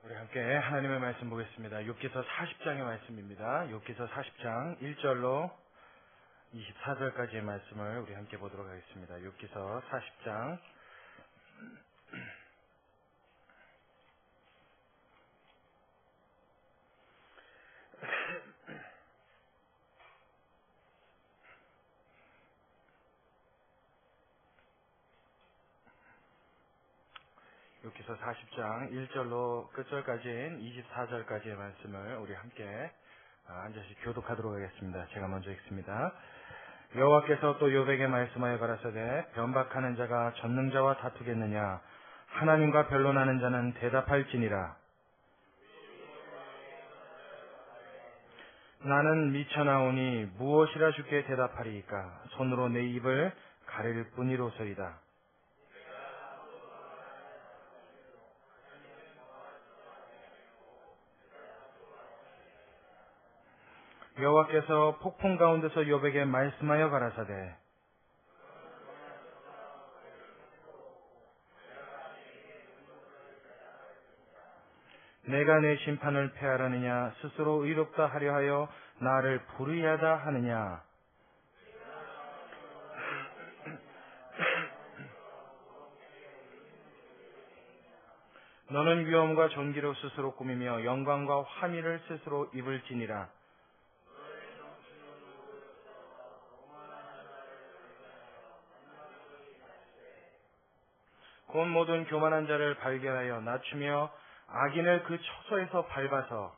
우리 함께 하나님의 말씀 보겠습니다. 욥기서 40장의 말씀입니다. 욥기서 40장 1절로 24절까지의 말씀을 우리 함께 보도록 하겠습니다. 욥기서 40장 욥기서 40장 1절로 끝절까지인 24절까지의 말씀을 우리 함께 앉아서 교독하도록 하겠습니다. 제가 먼저 읽습니다. 여호와께서 또 욥에게 말씀하여 가라사대 변박하는 자가 전능자와 다투겠느냐 하나님과 변론하는 자는 대답할지니라. 나는 미쳐나오니 무엇이라 주께 대답하리이까 손으로 내 입을 가릴 뿐이로소이다. 여호와께서 폭풍 가운데서 욥에게 말씀하여 가라사대 내가 내 심판을 패하려느냐 스스로 의롭다 하려 하여 나를 불의하다 하느냐. 너는 위엄과 존귀로 스스로 꾸미며 영광과 화미를 스스로 입을지니라. 곧 모든 교만한 자를 발견하여 낮추며 악인을 그 처소에서 밟아서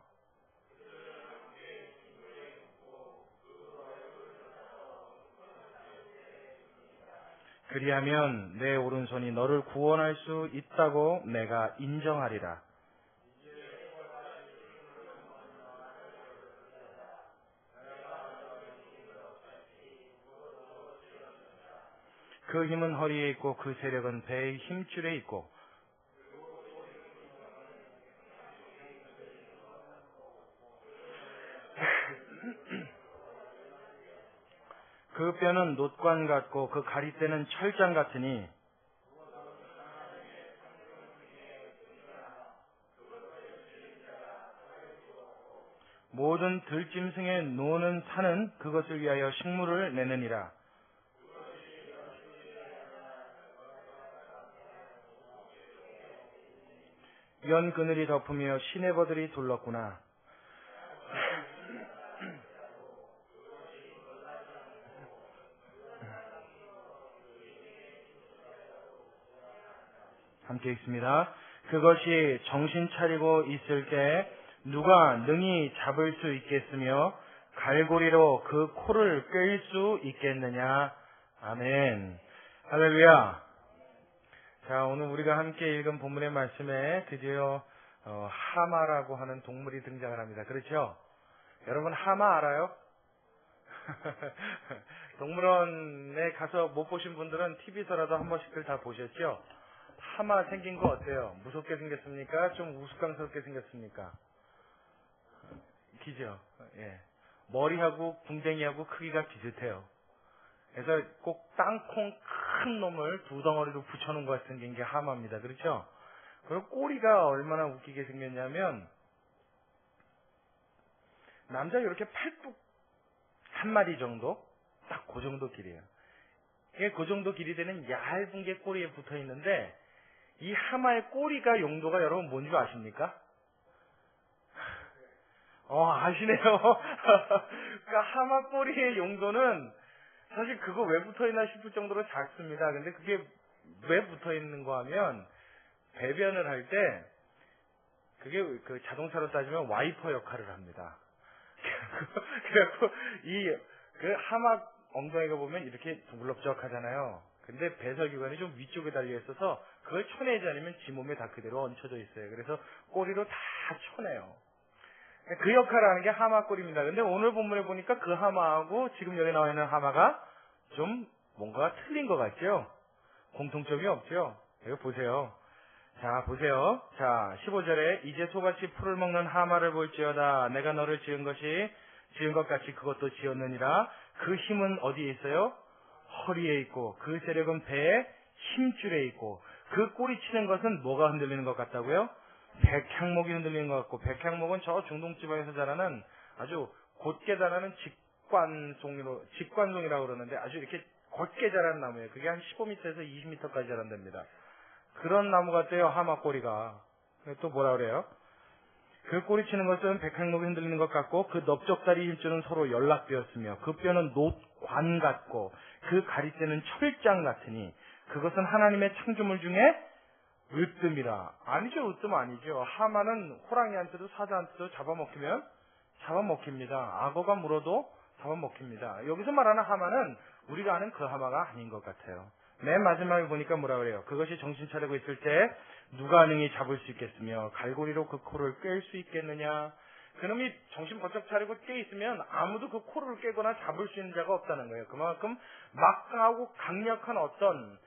그리하면 내 오른손이 너를 구원할 수 있다고 내가 인정하리라. 그 힘은 허리에 있고 그 세력은 배의 힘줄에 있고 그 뼈는 놋관 같고 그 가리대는 철장 같으니 모든 들짐승의 노는 산은 그것을 위하여 식물을 내느니라. 연 그늘이 덮으며 시내버들이 둘렀구나. 함께 읽습니다. 그것이 정신 차리고 있을 때 누가 능히 잡을 수 있겠으며 갈고리로 그 코를 끌 수 있겠느냐. 아멘. 할렐루야. 자, 오늘 우리가 함께 읽은 본문의 말씀에 드디어 하마라고 하는 동물이 등장을 합니다. 그렇죠? 여러분 하마 알아요? 동물원에 가서 못 보신 분들은 TV에서라도 한 번씩들 다 보셨죠? 하마 생긴 거 어때요? 무섭게 생겼습니까? 좀 우스꽝스럽게 생겼습니까? 기죠? 예. 머리하고 궁뎅이하고 크기가 비슷해요. 그래서 꼭 땅콩 큰 놈을 두 덩어리로 붙여놓은 것 같은 생긴 게 하마입니다. 그렇죠? 그리고 꼬리가 얼마나 웃기게 생겼냐면 남자 이렇게 팔뚝 한 마리 정도? 딱 그 정도 길이에요. 그 정도 길이 되는 얇은 게 꼬리에 붙어 있는데 이 하마의 꼬리가 용도가 여러분 뭔지 아십니까? 아시네요. 그러니까 하마 꼬리의 용도는 사실 그거 왜 붙어 있나 싶을 정도로 작습니다. 근데 그게 왜 붙어 있는 거 하면 배변을 할 때 그게 그 자동차로 따지면 와이퍼 역할을 합니다. 그래갖고 그 하마 엉덩이가 보면 이렇게 두블럭적 하잖아요. 근데 배설기관이 좀 위쪽에 달려 있어서 그걸 쳐내지 않으면 지 몸에 다 그대로 얹혀져 있어요. 그래서 꼬리로 다 쳐내요. 그 역할을 하는 게 하마 꼬리입니다. 근데 오늘 본문에 보니까 그 하마하고 지금 여기 나와 있는 하마가 좀 뭔가 틀린 것 같죠? 공통점이 없죠? 이거 보세요. 자, 보세요. 자, 15절에 이제 소같이 풀을 먹는 하마를 볼지어다. 내가 너를 지은 것 같이 그것도 지었느니라. 그 힘은 어디에 있어요? 허리에 있고 그 세력은 배의 힘줄에 있고 그 꼬리 치는 것은 뭐가 흔들리는 것 같다고요? 백향목이 흔들리는 것 같고, 백향목은 저 중동 지방에서 자라는 아주 곧게 자라는 직관송이라고 그러는데 아주 이렇게 곧게 자라는 나무예요. 그게 한 15m에서 20m까지 자란답니다. 그런 나무 같대요, 하마 꼬리가. 또 뭐라 그래요? 그 꼬리 치는 것은 백향목이 흔들리는 것 같고, 그 넓적다리 힘줄은 서로 연락되었으며, 그 뼈는 놋관 같고, 그 가리대는 철장 같으니, 그것은 하나님의 창조물 중에 으뜸이라. 아니죠, 으뜸 아니죠. 하마는 호랑이한테도 사자한테도 잡아먹히면 잡아먹힙니다. 악어가 물어도 잡아먹힙니다. 여기서 말하는 하마는 우리가 아는 그 하마가 아닌 것 같아요. 맨 마지막에 보니까 뭐라 그래요? 그것이 정신 차리고 있을 때 누가 능히 잡을 수 있겠으며 갈고리로 그 코를 꿰일 수 있겠느냐? 그놈이 정신 번쩍 차리고 깨 있으면 아무도 그 코를 깨거나 잡을 수 있는 자가 없다는 거예요. 그만큼 막강하고 강력한 어떤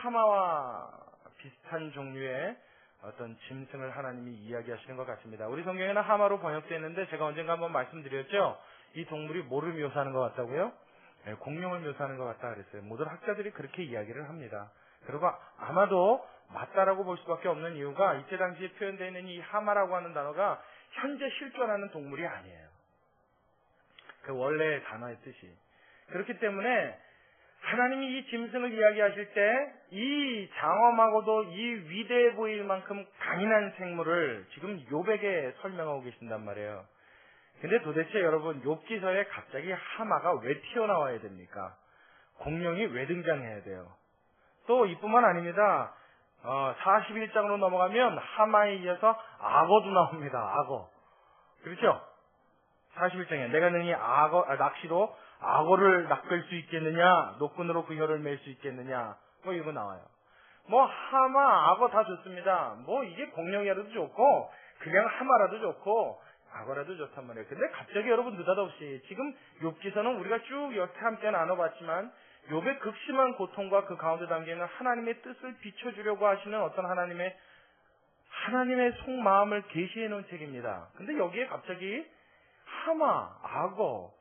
하마와 비슷한 종류의 어떤 짐승을 하나님이 이야기하시는 것 같습니다. 우리 성경에는 하마로 번역되어 있는데 제가 언젠가 한번 말씀드렸죠. 이 동물이 뭐를 묘사하는 것 같다고요? 네, 공룡을 묘사하는 것 같다 그랬어요. 모든 학자들이 그렇게 이야기를 합니다. 그리고 아마도 맞다라고 볼 수밖에 없는 이유가 이때 당시에 표현되어 있는 이 하마라고 하는 단어가 현재 실존하는 동물이 아니에요. 그 원래의 단어의 뜻이. 그렇기 때문에 하나님이 이 짐승을 이야기하실 때 이 장엄하고도 이 위대해 보일 만큼 강인한 생물을 지금 욥에게 설명하고 계신단 말이에요. 근데 도대체 여러분, 욥기서에 갑자기 하마가 왜 튀어나와야 됩니까? 공룡이 왜 등장해야 돼요? 또 이뿐만 아닙니다. 41장으로 넘어가면 하마에 이어서 악어도 나옵니다. 악어. 그렇죠? 41장에 내가 능히 낚시로 악어를 낚을 수 있겠느냐? 노끈으로 그 혀를 맬 수 있겠느냐? 뭐 이거 나와요. 뭐 하마, 악어 다 좋습니다. 뭐 이게 공룡이라도 좋고 그냥 하마라도 좋고 악어라도 좋단 말이에요. 근데 갑자기 여러분 느닷없이 지금 욥기서는 우리가 쭉 이렇게 함께 나눠봤지만 욥의 극심한 고통과 그 가운데 담겨있는 하나님의 뜻을 비춰주려고 하시는 어떤 하나님의 속마음을 계시해 놓은 책입니다. 근데 여기에 갑자기 하마, 악어,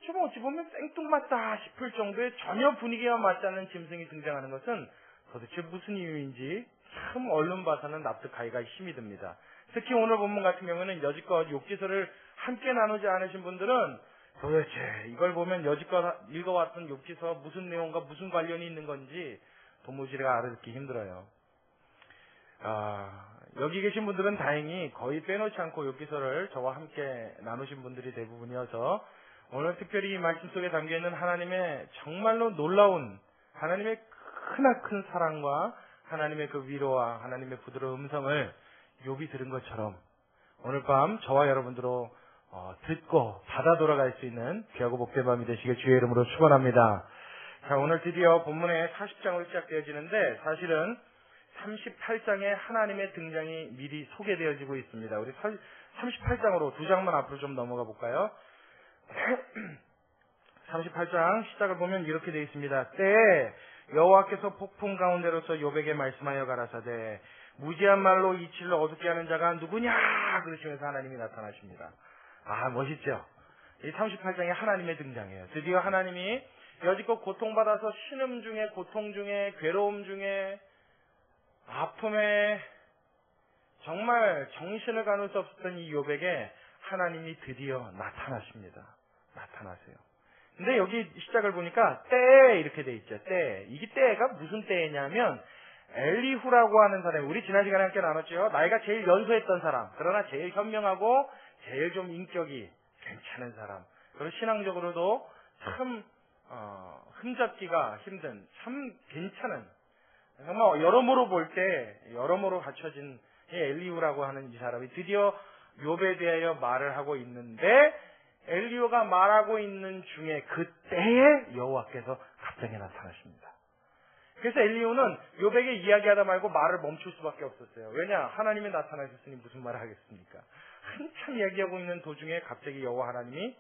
좀 어찌 보면 생뚱맞다 싶을 정도의 전혀 분위기와 맞지 않는 짐승이 등장하는 것은 도대체 무슨 이유인지 참 얼른 봐서는 납득하기가 힘이 듭니다. 특히 오늘 본문 같은 경우는 여지껏 욥기서를 함께 나누지 않으신 분들은 도대체 이걸 보면 여지껏 읽어왔던 욥기서 무슨 내용과 무슨 관련이 있는 건지 도무지 알아듣기 힘들어요. 여기 계신 분들은 다행히 거의 빼놓지 않고 욥기서를 저와 함께 나누신 분들이 대부분이어서 오늘 특별히 이 말씀 속에 담겨있는 하나님의 정말로 놀라운 하나님의 크나큰 사랑과 하나님의 그 위로와 하나님의 부드러운 음성을 욥이 들은 것처럼 오늘 밤 저와 여러분들로 듣고 받아 돌아갈 수 있는 귀하고 복된 밤이 되시길 주의 이름으로 축원합니다. 자, 오늘 드디어 본문의 40장으로 시작되어지는데 사실은 38장에 하나님의 등장이 미리 소개되어지고 있습니다. 우리 38장으로 두 장만 앞으로 좀 넘어가 볼까요? 38장 시작을 보면 이렇게 되어 있습니다. 때에 여호와께서 폭풍 가운데로서 욥에게 말씀하여 가라사대 무지한 말로 이치를 어둡게 하는 자가 누구냐 그러시면서 하나님이 나타나십니다. 멋있죠? 이 38장에 하나님의 등장이에요. 드디어 하나님이 여지껏 고통받아서 신음 중에 고통 중에 괴로움 중에 아픔에 정말 정신을 가눌 수 없었던 이 욥에게 하나님이 드디어 나타나십니다. 나타나세요. 근데 여기 시작을 보니까 때 이렇게 돼 있죠. 때. 이게 때가 무슨 때냐면 엘리후라고 하는 사람, 우리 지난 시간에 함께 나눴죠. 나이가 제일 연소했던 사람, 그러나 제일 현명하고 제일 좀 인격이 괜찮은 사람, 그리고 신앙적으로도 참 흠잡기가 힘든 참 괜찮은, 정말 여러모로 볼 때 여러모로 갖춰진 엘리후라고 하는 이 사람이 드디어 욥에 대하여 말을 하고 있는데 엘리후가 말하고 있는 중에 그때에 여호와께서 갑자기 나타나십니다. 그래서 엘리후는 욥에게 이야기하다 말고 말을 멈출 수밖에 없었어요. 왜냐? 하나님이 나타나셨으니 무슨 말을 하겠습니까? 한참 이야기하고 있는 도중에 갑자기 여호와 하나님이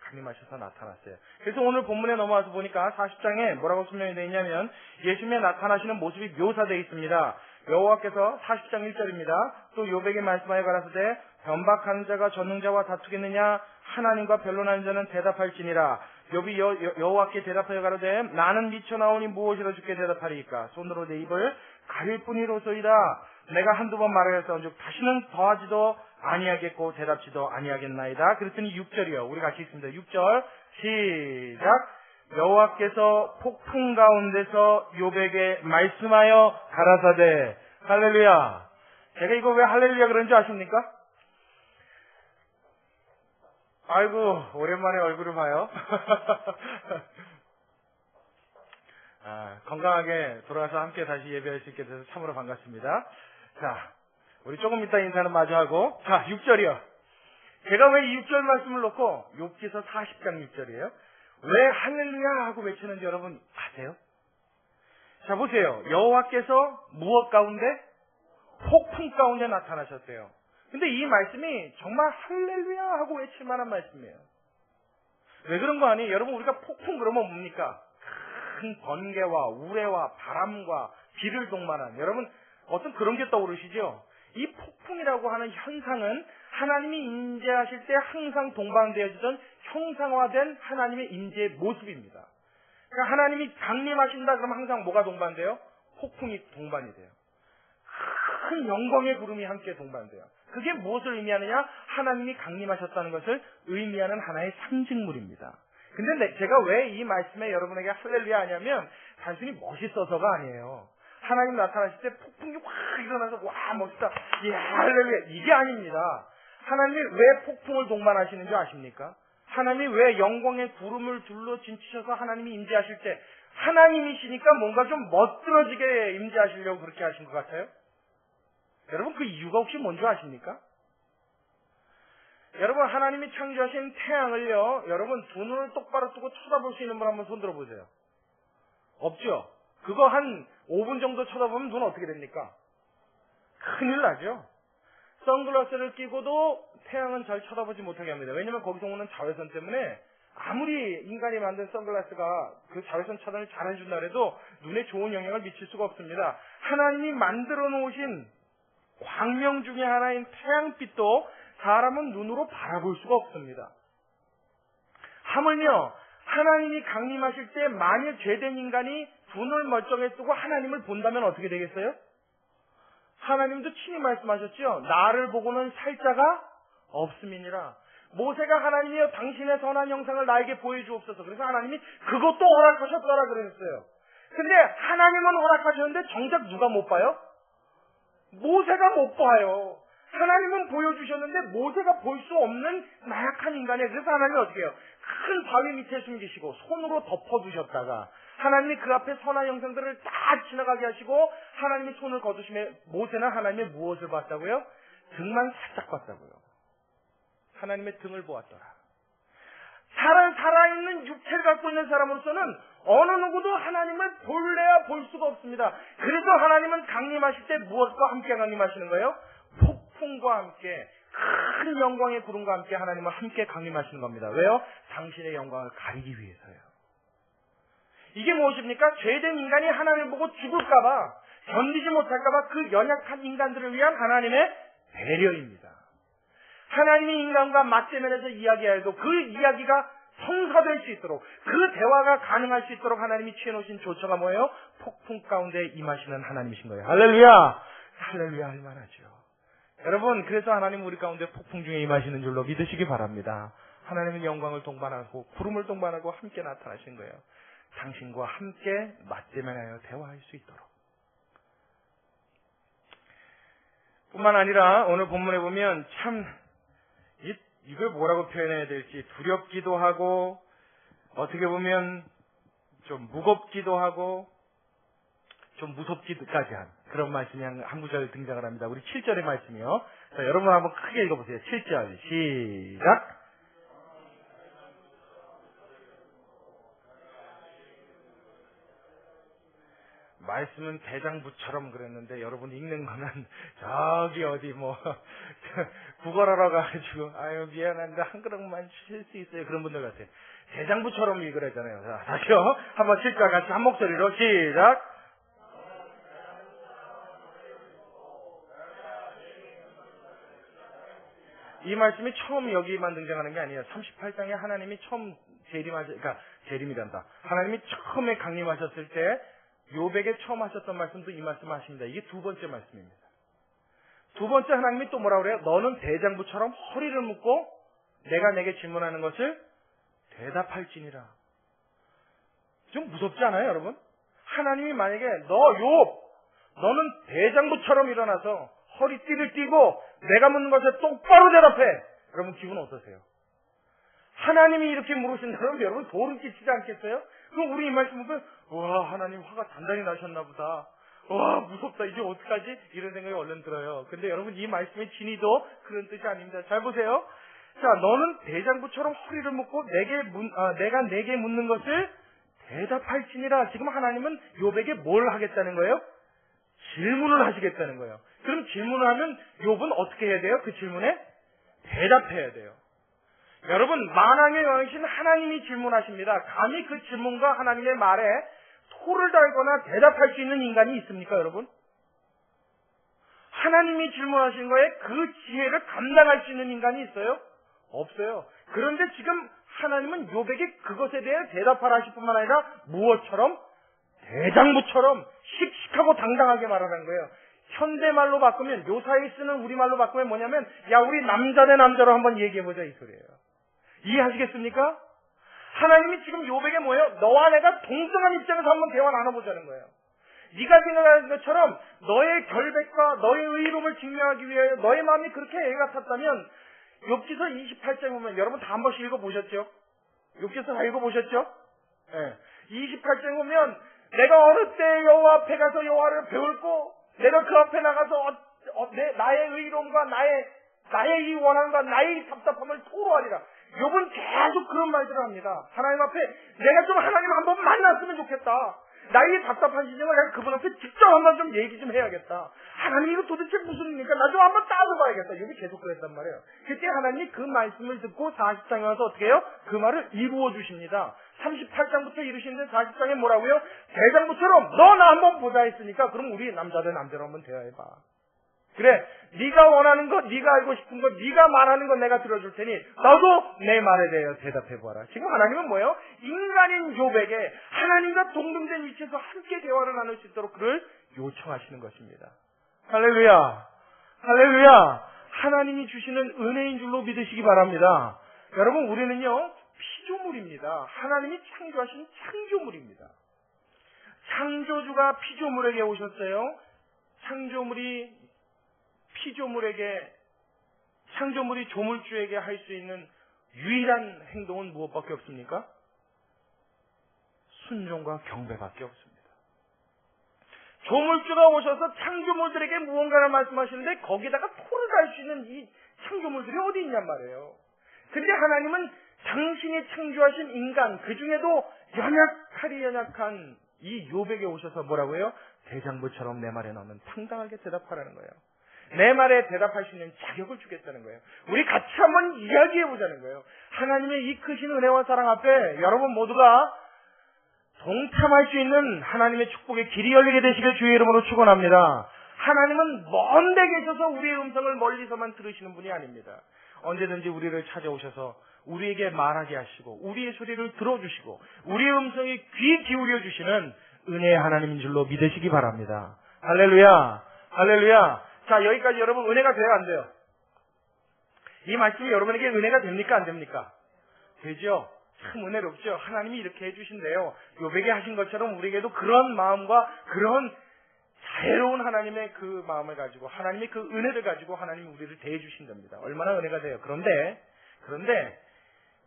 강림하셔서 나타났어요. 그래서 오늘 본문에 넘어와서 보니까 40장에 뭐라고 설명이 되어 있냐면 예수님의 나타나시는 모습이 묘사되어 있습니다. 여호와께서 40장 1절입니다. 또 욥에게 말씀하여 가라사대 변박하는 자가 전능자와 다투겠느냐 하나님과 변론하는 자는 대답할지니라. 욥이 여호와께 대답하여 가로되 나는 미쳐 나오니 무엇이라 주께 대답하리이까 손으로 내 입을 가릴 뿐이로소이다. 내가 한두 번 말하였사온즉 다시는 더하지도 아니하겠고 대답지도 아니하겠나이다. 그랬더니 6절이요. 우리 같이 읽습니다. 6절 시작. 여호와께서 폭풍 가운데서 욥에게 말씀하여 가라사대. 할렐루야. 제가 이거 왜 할렐루야 그런지 아십니까? 아이고 오랜만에 얼굴을 봐요. 건강하게 돌아와서 함께 다시 예배할 수 있게 돼서 참으로 반갑습니다. 자, 우리 조금 이따 인사는 마주하고, 자, 6절이요. 제가 왜 이 6절 말씀을 놓고 욥기서 40장 6절이에요? 왜 할렐루야 하고 외치는지 여러분 아세요? 자, 보세요. 여호와께서 무엇 가운데? 폭풍 가운데 나타나셨대요. 근데 이 말씀이 정말 할렐루야 하고 외칠 만한 말씀이에요. 왜 그런 거 아니에요? 여러분, 우리가 폭풍 그러면 뭡니까? 큰 번개와 우레와 바람과 비를 동반한, 여러분 어떤 그런 게 떠오르시죠? 이 폭풍이라고 하는 현상은 하나님이 임재하실 때 항상 동반되어지던 형상화된 하나님의 임재의 모습입니다. 그러니까 하나님이 강림하신다 그러면 항상 뭐가 동반돼요? 폭풍이 동반이 돼요. 큰 영광의 구름이 함께 동반돼요. 그게 무엇을 의미하느냐? 하나님이 강림하셨다는 것을 의미하는 하나의 상징물입니다. 근데 제가 왜 이 말씀에 여러분에게 할렐루야 하냐면 단순히 멋있어서가 아니에요. 하나님 나타나실 때 폭풍이 확 일어나서 와 멋있다, 예 할렐루야, 이게 아닙니다. 하나님이 왜 폭풍을 동반하시는 줄 아십니까? 하나님이 왜 영광의 구름을 둘러 진치셔서 하나님이 임재하실 때 하나님이시니까 뭔가 좀 멋들어지게 임재하시려고 그렇게 하신 것 같아요? 여러분 그 이유가 혹시 뭔지 아십니까? 여러분 하나님이 창조하신 태양을요, 여러분 두 눈을 똑바로 뜨고 쳐다볼 수 있는 분 한번 손 들어보세요. 없죠? 그거 한 5분 정도 쳐다보면 눈 어떻게 됩니까? 큰일 나죠? 선글라스를 끼고도 태양은 잘 쳐다보지 못하게 합니다. 왜냐면 거기서 오는 자외선 때문에 아무리 인간이 만든 선글라스가 그 자외선 차단을 잘 해준다 해도 눈에 좋은 영향을 미칠 수가 없습니다. 하나님이 만들어 놓으신 광명 중에 하나인 태양빛도 사람은 눈으로 바라볼 수가 없습니다. 하물며 하나님이 강림하실 때 만일 죄된 인간이 눈을 멀쩡히 뜨고 하나님을 본다면 어떻게 되겠어요? 하나님도 친히 말씀하셨죠. 나를 보고는 살 자가 없음이니라. 모세가 하나님이여 당신의 선한 형상을 나에게 보여주옵소서. 그래서 하나님이 그것도 허락하셨더라 그랬어요. 근데 하나님은 허락하셨는데 정작 누가 못 봐요? 모세가 못 봐요. 하나님은 보여주셨는데 모세가 볼 수 없는 나약한 인간이에요. 그래서 하나님이 어떻게 해요? 큰 바위 밑에 숨기시고 손으로 덮어두셨다가 하나님이 그 앞에 선한 형상들을 다 지나가게 하시고 하나님이 손을 거두시며 모세는 하나님의 무엇을 봤다고요? 등만 살짝 봤다고요. 하나님의 등을 보았더라. 살아있는 육체를 갖고 있는 사람으로서는 어느 누구도 하나님을 볼래야 볼 수가 없습니다. 그래서 하나님은 강림하실 때 무엇과 함께 강림하시는 거예요? 폭풍과 함께, 큰 영광의 구름과 함께 하나님은 함께 강림하시는 겁니다. 왜요? 당신의 영광을 가리기 위해서요. 이게 무엇입니까? 죄된 인간이 하나님을 보고 죽을까봐, 견디지 못할까봐 그 연약한 인간들을 위한 하나님의 배려입니다. 하나님이 인간과 맞대면에서 이야기해도 그 이야기가 성사될 수 있도록, 그 대화가 가능할 수 있도록 하나님이 취해놓으신 조처가 뭐예요? 폭풍 가운데 임하시는 하나님이신 거예요. 할렐루야! 할렐루야 할 만하죠. 여러분, 그래서 하나님 우리 가운데 폭풍 중에 임하시는 줄로 믿으시기 바랍니다. 하나님은 영광을 동반하고 구름을 동반하고 함께 나타나신 거예요. 당신과 함께 맞대면하여 대화할 수 있도록. 뿐만 아니라 오늘 본문에 보면 참 이걸 뭐라고 표현해야 될지 두렵기도 하고 어떻게 보면 좀 무겁기도 하고 좀 무섭기까지 한 그런 말씀이 한 구절 등장을 합니다. 우리 7절의 말씀이요. 자, 여러분 한번 크게 읽어보세요. 7절 시작. 말씀은 대장부처럼 그랬는데 여러분 읽는 거는 저기 어디 뭐 구걸하러 가가지고 아유 미안한데 한 그릇만 쉴 수 있어요 그런 분들 같아요. 대장부처럼 읽으라잖아요. 자, 다시요. 한번 7절 같이 한 목소리로 시작. 이 말씀이 처음 여기만 등장하는 게 아니에요. 38장에 하나님이 처음 재림이란다. 하나님이 처음에 강림하셨을 때 욥에게 처음 하셨던 말씀도 이 말씀 하십니다. 이게 두 번째 말씀입니다. 두 번째 하나님이 또 뭐라고 그래요? 너는 대장부처럼 허리를 묶고 내가 내게 질문하는 것을 대답할지니라. 좀 무섭지 않아요, 여러분? 하나님이 만약에 너는 대장부처럼 일어나서 허리띠를 띠고 내가 묻는 것에 똑바로 대답해. 여러분 기분 어떠세요? 하나님이 이렇게 물으신다면 여러분 소름 끼치지 않겠어요? 그럼 우리 이 말씀 보면 와 하나님 화가 단단히 나셨나 보다. 와 무섭다 이제 어떡하지? 이런 생각이 얼른 들어요. 근데 여러분 이 말씀의 진의도 그런 뜻이 아닙니다. 잘 보세요. 자 너는 대장부처럼 허리를 묶고 내가 내게 묻는 것을 대답할지니라. 지금 하나님은 욥에게 뭘 하겠다는 거예요? 질문을 하시겠다는 거예요. 그럼 질문을 하면 욥은 어떻게 해야 돼요? 그 질문에 대답해야 돼요. 여러분 만왕의 왕이신 하나님이 질문하십니다. 감히 그 질문과 하나님의 말에 토를 달거나 대답할 수 있는 인간이 있습니까 여러분? 하나님이 질문하신 거에 그 지혜를 감당할 수 있는 인간이 있어요? 없어요. 그런데 지금 하나님은 욥에게 그것에 대해 대답하라 하실 뿐만 아니라 무엇처럼? 대장부처럼 씩씩하고 당당하게 말하는 거예요. 현대말로 바꾸면 요사이 쓰는 우리말로 바꾸면 뭐냐면 야 우리 남자 대 남자로 한번 얘기해보자 이 소리예요. 이해하시겠습니까? 하나님이 지금 욥에게 뭐예요? 너와 내가 동등한 입장에서 한번 대화 나눠보자는 거예요. 네가 생각하는 것처럼 너의 결백과 너의 의로움을 증명하기 위해 너의 마음이 그렇게 애가 탔다면 욥기서 28장 보면 여러분 다 한 번씩 읽어보셨죠? 욥기서 다 읽어보셨죠? 네. 28장 보면 내가 어느 때 여호와 앞에 가서 여호와를 배울고 내가 그 앞에 나가서 나의 의로움과 나의 이 원함과 나의 이 답답함을 토로하리라. 욥은 계속 그런 말들을 합니다. 하나님 앞에 내가 좀 하나님 한번 만났으면 좋겠다. 나의 답답한 지점을 내가 그분 앞에 직접 한번 좀 얘기 좀 해야겠다. 하나님 이거 도대체 무슨 일입니까? 나 좀 한번 따져봐야겠다. 욥이 계속 그랬단 말이에요. 그때 하나님이 그 말씀을 듣고 40장에 와서 어떻게 해요? 그 말을 이루어 주십니다. 38장부터 이루시는데 40장에 뭐라고요? 대장부처럼 너 나 한번 보자 했으니까 그럼 우리 남자 대 남자로 한번 대화해봐. 그래 네가 원하는 것, 네가 알고 싶은 것, 네가 말하는 것 내가 들어줄 테니 너도 내 말에 대해 대답해보아라. 지금 하나님은 뭐예요? 인간인 욥에게 하나님과 동등된 위치에서 함께 대화를 나눌 수 있도록 그를 요청하시는 것입니다. 할렐루야, 할렐루야. 하나님이 주시는 은혜인 줄로 믿으시기 바랍니다. 여러분 우리는요 피조물입니다. 하나님이 창조하신 창조물입니다. 창조주가 피조물에게 오셨어요. 창조물이 조물주에게 할 수 있는 유일한 행동은 무엇밖에 없습니까? 순종과 경배밖에 없습니다. 조물주가 오셔서 창조물들에게 무언가를 말씀하시는데 거기다가 토를 달 수 있는 이 창조물들이 어디 있냔 말이에요. 근데 하나님은 당신이 창조하신 인간, 그 중에도 연약한 이 욥에게 오셔서 뭐라고 해요? 대장부처럼 내 말에 너는 당당하게 대답하라는 거예요. 내 말에 대답할 수 있는 자격을 주겠다는 거예요. 우리 같이 한번 이야기해보자는 거예요. 하나님의 이 크신 은혜와 사랑 앞에 여러분 모두가 동참할 수 있는 하나님의 축복의 길이 열리게 되시길 주의 이름으로 축원합니다. 하나님은 먼 데 계셔서 우리의 음성을 멀리서만 들으시는 분이 아닙니다. 언제든지 우리를 찾아오셔서 우리에게 말하게 하시고 우리의 소리를 들어주시고 우리의 음성에 귀 기울여 주시는 은혜의 하나님인 줄로 믿으시기 바랍니다. 할렐루야, 할렐루야. 자, 여기까지 여러분 은혜가 돼요, 안 돼요? 이 말씀이 여러분에게 은혜가 됩니까, 안 됩니까? 되죠? 참 은혜롭죠? 하나님이 이렇게 해주신대요. 욥에게 하신 것처럼 우리에게도 그런 마음과 그런 자애로운 하나님의 그 마음을 가지고 하나님의 그 은혜를 가지고 하나님이 우리를 대해주신답니다. 얼마나 은혜가 돼요. 그런데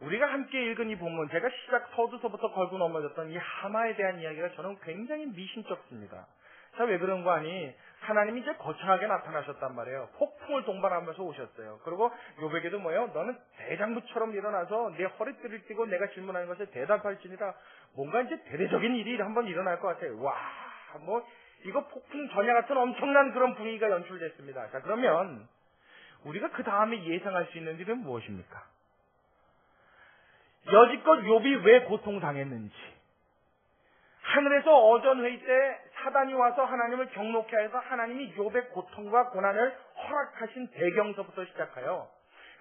우리가 함께 읽은 이 본문, 제가 시작 서두서부터 걸고 넘어졌던 이 하마에 대한 이야기가 저는 굉장히 미심쩍습니다. 자, 왜 그런 거 아니? 하나님이 이제 거창하게 나타나셨단 말이에요. 폭풍을 동반하면서 오셨어요. 그리고 욥에게도 뭐예요? 너는 대장부처럼 일어나서 내 허리띠를 띠고 내가 질문하는 것에 대답할지니라. 뭔가 이제 대대적인 일이 한번 일어날 것 같아요. 와, 이거 폭풍 전야 같은 엄청난 그런 분위기가 연출됐습니다. 자, 그러면 우리가 그 다음에 예상할 수 있는 일은 무엇입니까? 여지껏 욥이 왜 고통당했는지, 하늘에서 어전회의 때 사단이 와서 하나님을 경록케 해서 하나님이 욥의 고통과 고난을 허락하신 배경서부터 시작하여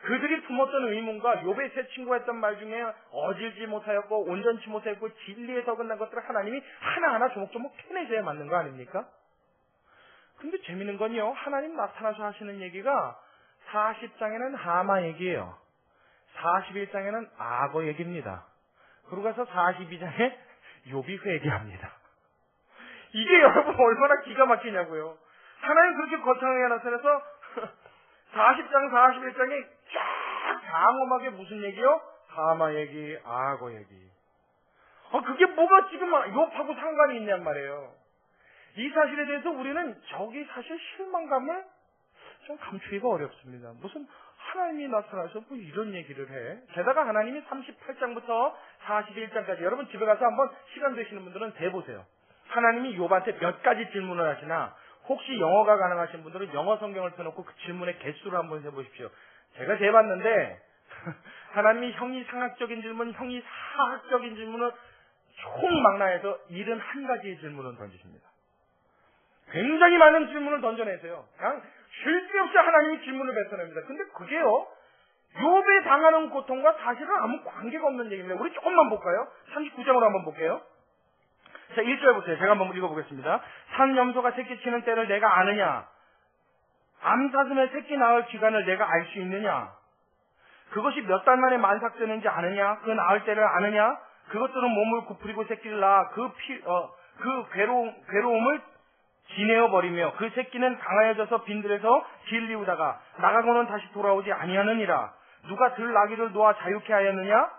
그들이 품었던 의문과 욥의 세 친구가 했던 말 중에 어질지 못하였고 온전치 못하였고 진리에서 끝난 것들을 하나님이 하나하나 조목조목 캐내줘야 맞는 거 아닙니까? 근데 재밌는 건요, 하나님 나타나서 하시는 얘기가 40장에는 하마 얘기예요. 41장에는 악어 얘기입니다. 그러고 가서 42장에 욥이 회개합니다. 이게 여러분 얼마나 기가 막히냐고요. 하나님 그렇게 거창하게 나타나서 40장, 41장에 쫙 장엄하게 무슨 얘기요? 하마 얘기, 악어 얘기. 그게 뭐가 지금 욥하고 상관이 있냔 말이에요. 이 사실에 대해서 우리는 저기 사실 실망감을 좀 감추기가 어렵습니다. 무슨 하나님이 나타나서 뭐 이런 얘기를 해. 게다가 하나님이 38장부터 41장까지 여러분 집에 가서 한번 시간 되시는 분들은 대보세요. 하나님이 욥한테 몇 가지 질문을 하시나, 혹시 영어가 가능하신 분들은 영어 성경을 펴놓고 그 질문의 개수를 한번 해보십시오. 제가 재봤는데 하나님이 형이상학적인 질문, 형이사학적인 질문을 총망라해서 71가지의 질문을 던지십니다. 굉장히 많은 질문을 던져내세요. 그냥 쉴 새 없이 하나님이 질문을 뱉어냅니다. 근데 그게요, 욥이 당하는 고통과 사실은 아무 관계가 없는 얘기입니다. 우리 조금만 볼까요? 39장으로 한번 볼게요. 자, 1절 보세요. 제가 한번 읽어보겠습니다. 산염소가 새끼 치는 때를 내가 아느냐? 암사슴의 새끼 낳을 기간을 내가 알 수 있느냐? 그것이 몇 달 만에 만삭되는지 아느냐? 그 낳을 때를 아느냐? 그것들은 몸을 굽히고 새끼를 낳아 그 괴로움을 지내어버리며 그 새끼는 강하여져서 빈들에서 길리우다가 나가고는 다시 돌아오지 아니하느니라. 누가 들 나귀를 놓아 자유케 하였느냐?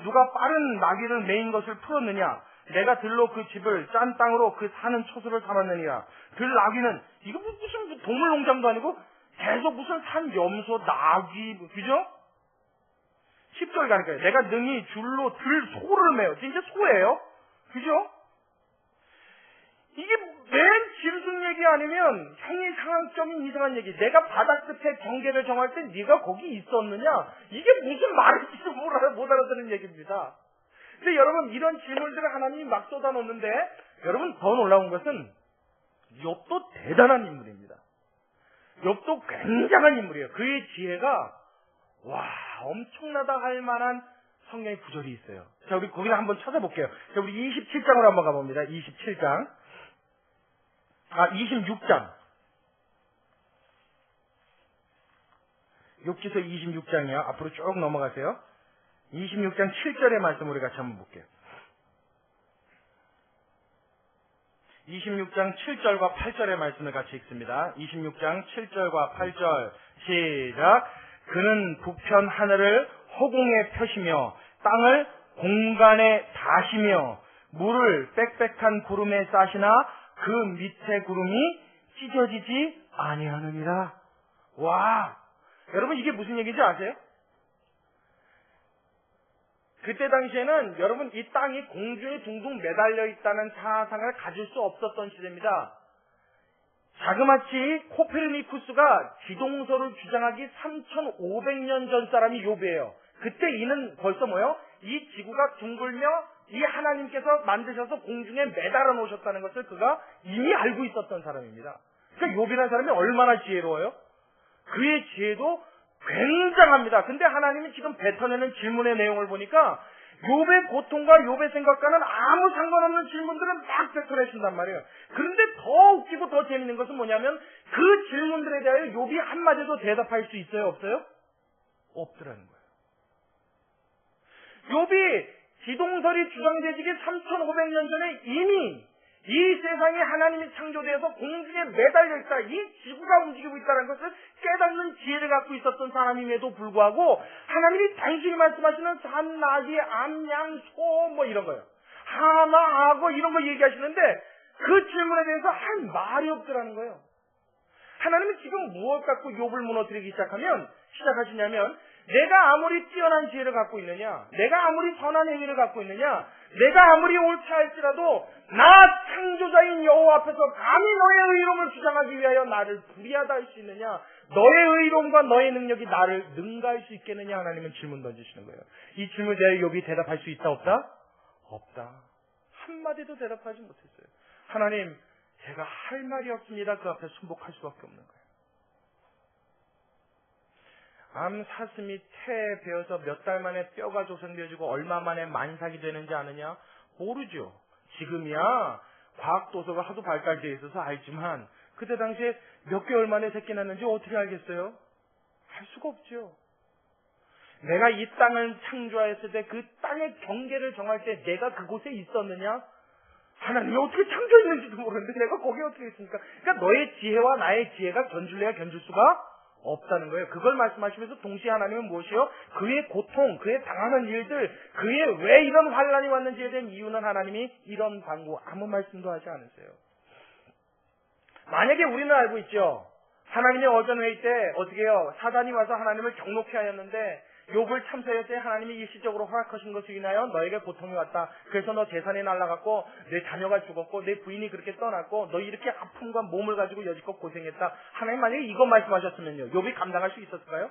누가 빠른 나귀를 메인 것을 풀었느냐? 내가 들로 그 집을 짠 땅으로 그 사는 초소를 삼았느니라. 들 나귀는 이거 무슨 동물 농장도 아니고 계속 무슨 산 염소 나귀, 그죠? 10절 가니까요. 내가 능히 줄로 들 소를 메요. 진짜 소예요. 그죠? 이게 맨 짐승 얘기 아니면 형이상학적인 이상한 얘기. 내가 바닥 끝에 경계를 정할 때 네가 거기 있었느냐? 이게 무슨 말인지도 못 알아듣는 얘기입니다. 근데 여러분, 이런 질문들을 하나님이 막 쏟아놓는데, 여러분 더 놀라운 것은 욥도 대단한 인물입니다. 욥도 굉장한 인물이에요. 그의 지혜가 엄청나다 할 만한 성경의 구절이 있어요. 자, 우리 거기를 한번 찾아볼게요. 자, 우리 27장으로 한번 가봅니다. 26장. 욥기서 26장이요. 앞으로 쭉 넘어가세요. 26장 7절의 말씀 우리 같이 한번 볼게요. 26장 7절과 8절의 말씀을 같이 읽습니다. 26장 7절과 8절 시작. 그는 북편 하늘을 허공에 펴시며 땅을 공간에 다시며 물을 빽빽한 구름에 싸시나 그 밑에 구름이 찢어지지 아니하느니라. 와, 여러분 이게 무슨 얘기인지 아세요? 그때 당시에는 여러분 이 땅이 공중에 둥둥 매달려 있다는 사상을 가질 수 없었던 시대입니다. 자그마치 코페르니쿠스가 지동설을 주장하기 3500년 전 사람이 욥이에요. 그때 이는 벌써 뭐요? 이 지구가 둥글며 이 하나님께서 만드셔서 공중에 매달아 놓으셨다는 것을 그가 이미 알고 있었던 사람입니다. 그러니까 욥이라는 사람이 얼마나 지혜로워요? 그의 지혜도 굉장합니다. 근데 하나님이 지금 뱉어내는 질문의 내용을 보니까 욥의 고통과 욥의 생각과는 아무 상관없는 질문들을 막 뱉어내신단 말이에요. 그런데 더 웃기고 더 재밌는 것은 뭐냐면 그 질문들에 대하여 욥이 한마디도 대답할 수 있어요? 없어요? 없더라는 거예요. 욥이 지동설이 주장되기 3500년 전에 이미 이 세상이 하나님이 창조되어서 공중에 매달려 있다, 이 지구가 움직이고 있다는 것을 깨닫는 지혜를 갖고 있었던 사람임에도 불구하고 하나님이 단순히 말씀하시는 산, 나귀, 암, 양, 소 뭐 이런 거예요. 하마, 악어 이런 거 얘기하시는데 그 질문에 대해서 할 말이 없더라는 거예요. 하나님이 지금 무엇 갖고 욥을 무너뜨리기 시작하시냐면 내가 아무리 뛰어난 지혜를 갖고 있느냐, 내가 아무리 선한 행위를 갖고 있느냐, 내가 아무리 옳지 할지라도 나 창조자인 여호와 앞에서 감히 너의 의로움을 주장하기 위하여 나를 불의하다 할 수 있느냐, 너의 의로움과 너의 능력이 나를 능가할 수 있겠느냐, 하나님은 질문 던지시는 거예요. 이 질문에 대해 욥이 대답할 수 있다 없다? 없다. 한마디도 대답하지 못했어요. 하나님, 제가 할 말이 없습니다. 그 앞에 순복할 수밖에 없는 거예요. 암 사슴이 태에 베어서 몇 달 만에 뼈가 조성되어지고 얼마 만에 만삭이 되는지 아느냐? 모르죠. 지금이야 과학 도서가 하도 발달되어 있어서 알지만 그때 당시에 몇 개월 만에 새끼 낳는지 어떻게 알겠어요? 알 수가 없죠. 내가 이 땅을 창조하였을 때 그 땅의 경계를 정할 때 내가 그곳에 있었느냐? 하나님이 어떻게 창조했는지도 모르는데 내가 거기에 어떻게 있습니까? 그러니까 너의 지혜와 나의 지혜가 견줄래야 견줄 수가 없다는 거예요. 그걸 말씀하시면서 동시에 하나님은 무엇이요? 그의 고통, 그의 당하는 일들, 그의 왜 이런 환란이 왔는지에 대한 이유는 하나님이 이런 방구 아무 말씀도 하지 않으세요. 만약에 우리는 알고 있죠. 하나님의 어전회의 때 어떻게 해요? 사단이 와서 하나님을 경록케 하였는데 욥을 참소할 때 하나님이 일시적으로 허락하신 것으로 인하여 너에게 고통이 왔다. 그래서 너 재산이 날아갔고 내 자녀가 죽었고 내 부인이 그렇게 떠났고 너 이렇게 아픔과 몸을 가지고 여지껏 고생했다. 하나님 만약에 이거 말씀하셨으면요. 욥이 감당할 수 있었을까요?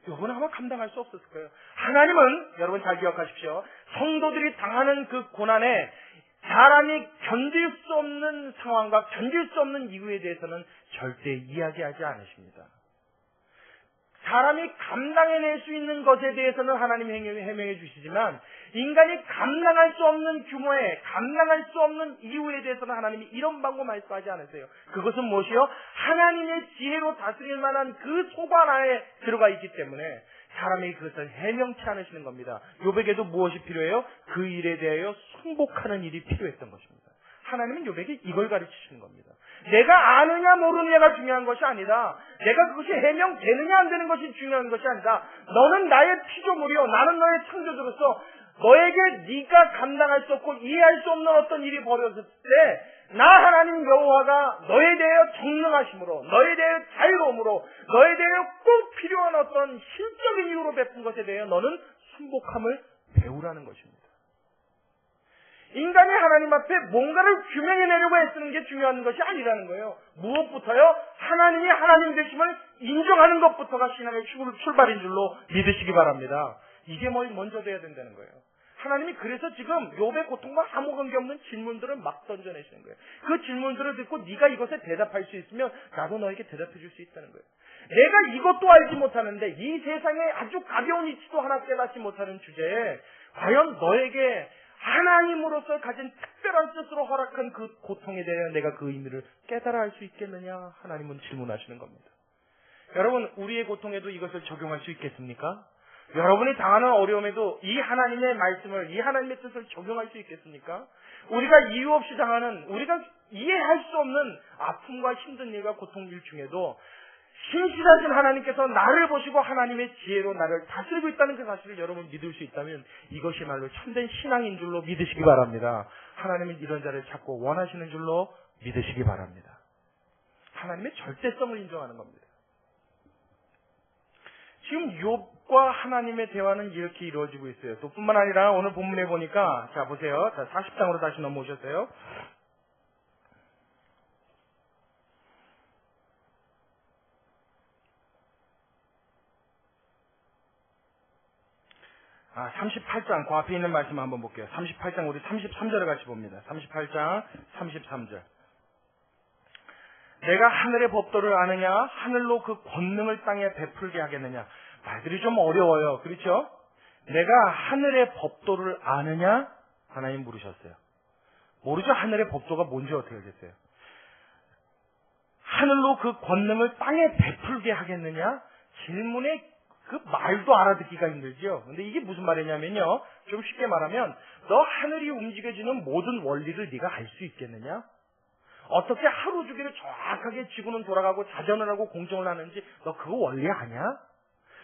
욥은 아마 감당할 수 없었을 거예요. 하나님은 여러분 잘 기억하십시오. 성도들이 당하는 그 고난에 사람이 견딜 수 없는 상황과 견딜 수 없는 이유에 대해서는 절대 이야기하지 않으십니다. 사람이 감당해낼 수 있는 것에 대해서는 하나님이 해명해 주시지만 인간이 감당할 수 없는 규모에 감당할 수 없는 이유에 대해서는 하나님이 이런 방법 말씀하지 않으세요. 그것은 무엇이요? 하나님의 지혜로 다스릴 만한 그 소관 안에 들어가 있기 때문에 사람이 그것을 해명치 않으시는 겁니다. 욥에게도 무엇이 필요해요? 그 일에 대하여 승복하는 일이 필요했던 것입니다. 하나님은 욥에게 이걸 가르치시는 겁니다. 내가 아느냐 모르느냐가 중요한 것이 아니다. 내가 그것이 해명되느냐 안 되는 것이 중요한 것이 아니다. 너는 나의 피조물이요. 나는 너의 창조주로서 너에게 네가 감당할 수 없고 이해할 수 없는 어떤 일이 벌어졌을 때 나 하나님 여호와가 너에 대하여 정능하심으로 너에 대하여 자유로움으로 너에 대하여 꼭 필요한 어떤 실적인 이유로 베푼 것에 대하여 너는 순복함을 배우라는 것입니다. 인간이 하나님 앞에 뭔가를 규명해내려고 애쓰는 게 중요한 것이 아니라는 거예요. 무엇부터요? 하나님이 하나님 되심을 인정하는 것부터가 신앙의 출발인 줄로 믿으시기 바랍니다. 이게 먼저 돼야 된다는 거예요. 하나님이 그래서 지금 욥의 고통과 아무 관계없는 질문들을 막 던져내시는 거예요. 그 질문들을 듣고 네가 이것에 대답할 수 있으면 나도 너에게 대답해 줄 수 있다는 거예요. 내가 이것도 알지 못하는데 이 세상에 아주 가벼운 이치도 하나 깨닫지 못하는 주제에 과연 너에게 하나님으로서 가진 특별한 뜻으로 허락한 그 고통에 대해 내가 그 의미를 깨달아 알 수 있겠느냐? 하나님은 질문하시는 겁니다. 여러분, 우리의 고통에도 이것을 적용할 수 있겠습니까? 여러분이 당하는 어려움에도 이 하나님의 말씀을, 이 하나님의 뜻을 적용할 수 있겠습니까? 우리가 이유 없이 당하는, 우리가 이해할 수 없는 아픔과 힘든 일과 고통일 중에도 신실하신 하나님께서 나를 보시고 하나님의 지혜로 나를 다스리고 있다는 그 사실을 여러분 믿을 수 있다면 이것이말로 참된 신앙인 줄로 믿으시기 바랍니다. 하나님은 이런 자를 찾고 원하시는 줄로 믿으시기 바랍니다. 하나님의 절대성을 인정하는 겁니다. 지금 욥과 하나님의 대화는 이렇게 이루어지고 있어요. 또 뿐만 아니라 오늘 본문에 보니까 자 보세요. 자 40장으로 다시 넘어오셨어요. 아, 38장, 그 앞에 있는 말씀 한번 볼게요. 38장, 우리 33절을 같이 봅니다. 38장, 33절. 내가 하늘의 법도를 아느냐? 하늘로 그 권능을 땅에 베풀게 하겠느냐? 말들이 좀 어려워요. 그렇죠? 내가 하늘의 법도를 아느냐? 하나님 물으셨어요. 모르죠? 하늘의 법도가 뭔지 어떻게 알겠어요? 하늘로 그 권능을 땅에 베풀게 하겠느냐? 질문에 그 말도 알아듣기가 힘들죠. 근데 이게 무슨 말이냐면요. 좀 쉽게 말하면 너 하늘이 움직여지는 모든 원리를 네가 알 수 있겠느냐? 어떻게 하루 주기를 정확하게 지구는 돌아가고 자전을 하고 공정을 하는지 너 그거 원리 아냐?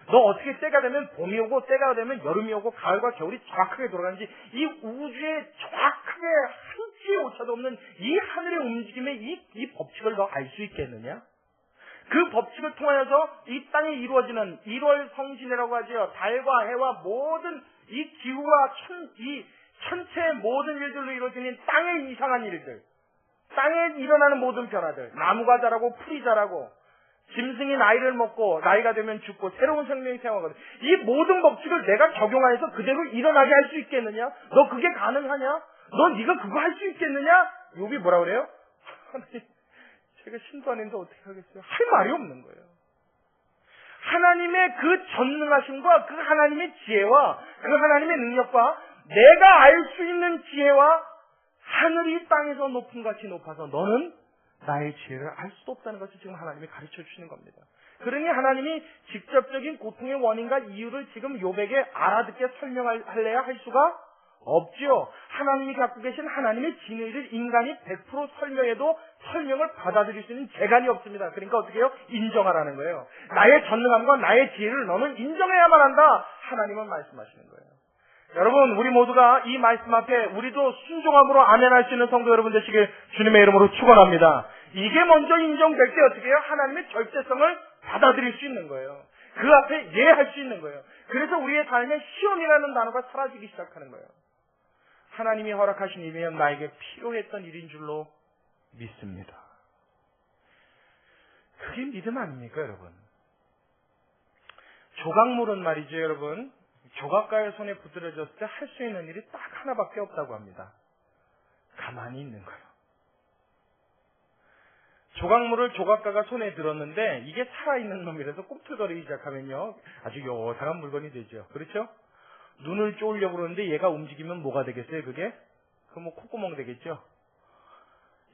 너 어떻게 때가 되면 봄이 오고 때가 되면 여름이 오고 가을과 겨울이 정확하게 돌아가는지 이 우주에 정확하게 한치의 오차도 없는 이 하늘의 움직임의 이 법칙을 너 알 수 있겠느냐? 그 법칙을 통하여서 이 땅에 이루어지는 1월 성신이라고 하죠. 달과 해와 모든 이 기후와 이 천체의 모든 일들로 이루어지는 땅의 이상한 일들, 땅에 일어나는 모든 변화들, 나무가 자라고 풀이 자라고 짐승이 나이를 먹고 나이가 되면 죽고 새로운 생명이 태어나거든. 이 모든 법칙을 내가 적용하여서 그대로 일어나게 할 수 있겠느냐? 너 그게 가능하냐? 너 네가 그거 할 수 있겠느냐? 욥이 뭐라 그래요? 제가 신도 아닌데 어떻게 하겠어요? 할 말이 없는 거예요. 하나님의 그 전능하심과 그 하나님의 지혜와 그 하나님의 능력과 내가 알 수 있는 지혜와 하늘이 땅에서 높음같이 높아서 너는 나의 지혜를 알 수도 없다는 것을 지금 하나님이 가르쳐 주시는 겁니다. 그러니 하나님이 직접적인 고통의 원인과 이유를 지금 욥에게 알아듣게 설명할래야 할 수가 없죠. 하나님이 갖고 계신 하나님의 진리를 인간이 100% 설명해도 설명을 받아들일 수 있는 재간이 없습니다. 그러니까 어떻게 해요? 인정하라는 거예요. 나의 전능함과 나의 지혜를 너는 인정해야만 한다. 하나님은 말씀하시는 거예요. 여러분, 우리 모두가 이 말씀 앞에 우리도 순종함으로 아멘할 수 있는 성도 여러분 되시길 주님의 이름으로 축원합니다. 이게 먼저 인정될 때 어떻게 해요? 하나님의 절대성을 받아들일 수 있는 거예요. 그 앞에 예할 수 있는 거예요. 그래서 우리의 삶에 시험이라는 단어가 사라지기 시작하는 거예요. 하나님이 허락하신 일이면 나에게 필요했던 일인 줄로 믿습니다. 그게 믿음 아닙니까, 여러분? 조각물은 말이죠, 여러분. 조각가의 손에 부드러졌을 때 할 수 있는 일이 딱 하나밖에 없다고 합니다. 가만히 있는 거예요. 조각물을 조각가가 손에 들었는데 이게 살아있는 놈이라서 꿈틀거리기 시작하면요, 아주 요상한 물건이 되죠. 그렇죠? 눈을 쪼으려고 그러는데 얘가 움직이면 뭐가 되겠어요, 그게? 뭐 콧구멍 되겠죠?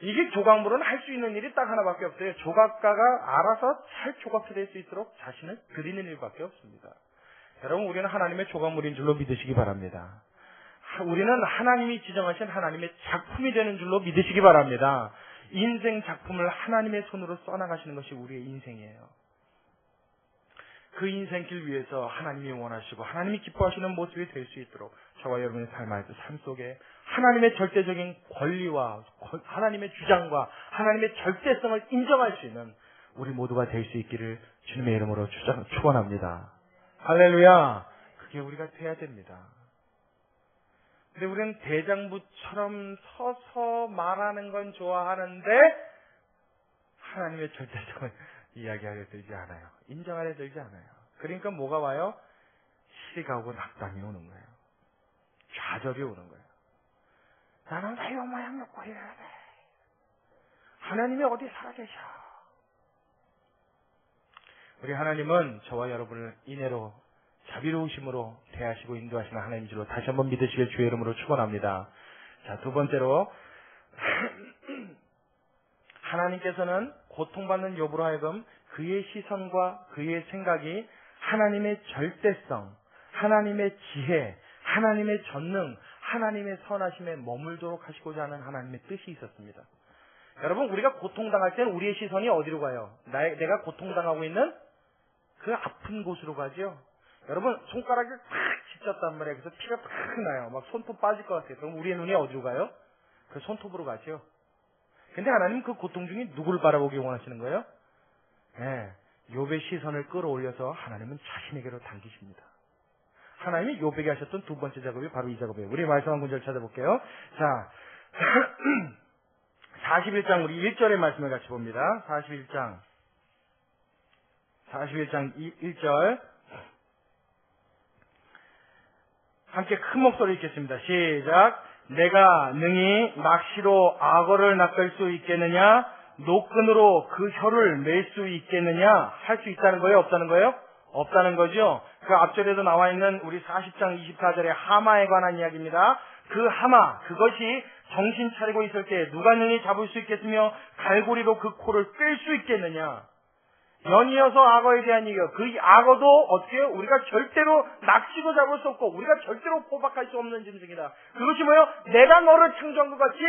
이게 조각물은 할 수 있는 일이 딱 하나밖에 없어요. 조각가가 알아서 잘 조각해 낼 수 있도록 자신을 드리는 일밖에 없습니다. 여러분, 우리는 하나님의 조각물인 줄로 믿으시기 바랍니다. 우리는 하나님이 지정하신 하나님의 작품이 되는 줄로 믿으시기 바랍니다. 인생 작품을 하나님의 손으로 써나가시는 것이 우리의 인생이에요. 그 인생길 위해서 하나님이 원하시고 하나님이 기뻐하시는 모습이 될 수 있도록 저와 여러분의 삶 속에 하나님의 절대적인 권리와 하나님의 주장과 하나님의 절대성을 인정할 수 있는 우리 모두가 될 수 있기를 주님의 이름으로 축원합니다. 할렐루야. 그게 우리가 돼야 됩니다. 근데 우리는 대장부처럼 서서 말하는 건 좋아하는데 하나님의 절대성을 이야기하려 들지 않아요. 인정하려 들지 않아요. 그러니까 뭐가 와요? 시가오고 낙담이 오는 거예요. 좌절이 오는 거예요. 나는 왜 이 모양 먹고 이래야 돼? 하나님이 어디 살아계셔? 우리 하나님은 저와 여러분을 인애로 자비로우심으로 대하시고 인도하시는 하나님인 줄로 다시 한번 믿으시길 주의 이름으로 축원합니다. 자, 두 번째로 하나님께서는 고통받는 욥으로 하여금 그의 시선과 그의 생각이 하나님의 절대성, 하나님의 지혜, 하나님의 전능, 하나님의 선하심에 머물도록 하시고자 하는 하나님의 뜻이 있었습니다. 여러분, 우리가 고통당할 때는 우리의 시선이 어디로 가요? 내가 고통당하고 있는 그 아픈 곳으로 가죠. 여러분, 손가락이 팍 찢었단 말이에요. 그래서 피가 팍 나요. 막 손톱 빠질 것 같아요. 그럼 우리의 눈이 어디로 가요? 그 손톱으로 가죠. 근데 하나님 그 고통 중에 누구를 바라보기 원하시는 거예요? 네, 욥의 시선을 끌어올려서 하나님은 자신에게로 당기십니다. 하나님이 욥에게 하셨던 두 번째 작업이 바로 이 작업이에요. 우리 말씀 한 구절 찾아볼게요. 자, 41장 우리 1절의 말씀을 같이 봅니다. 41장 1절 함께 큰 목소리 읽겠습니다. 시작. 내가 능히 낚시로 악어를 낚을 수 있겠느냐? 노끈으로 그 혀를 맬 수 있겠느냐? 할 수 있다는 거예요? 없다는 거예요? 없다는 거죠. 그 앞절에도 나와 있는 우리 40장 24절의 하마에 관한 이야기입니다. 그 하마, 그것이 정신 차리고 있을 때 누가 능히 잡을 수 있겠으며 갈고리로 그 코를 끌 수 있겠느냐? 연이어서 악어에 대한 얘기예요. 그 악어도 어떻게 해요? 우리가 절대로 낚시도 잡을 수 없고 우리가 절대로 포박할 수 없는 짐승이다. 그것이 뭐예요? 내가 너를 창조한 것 같이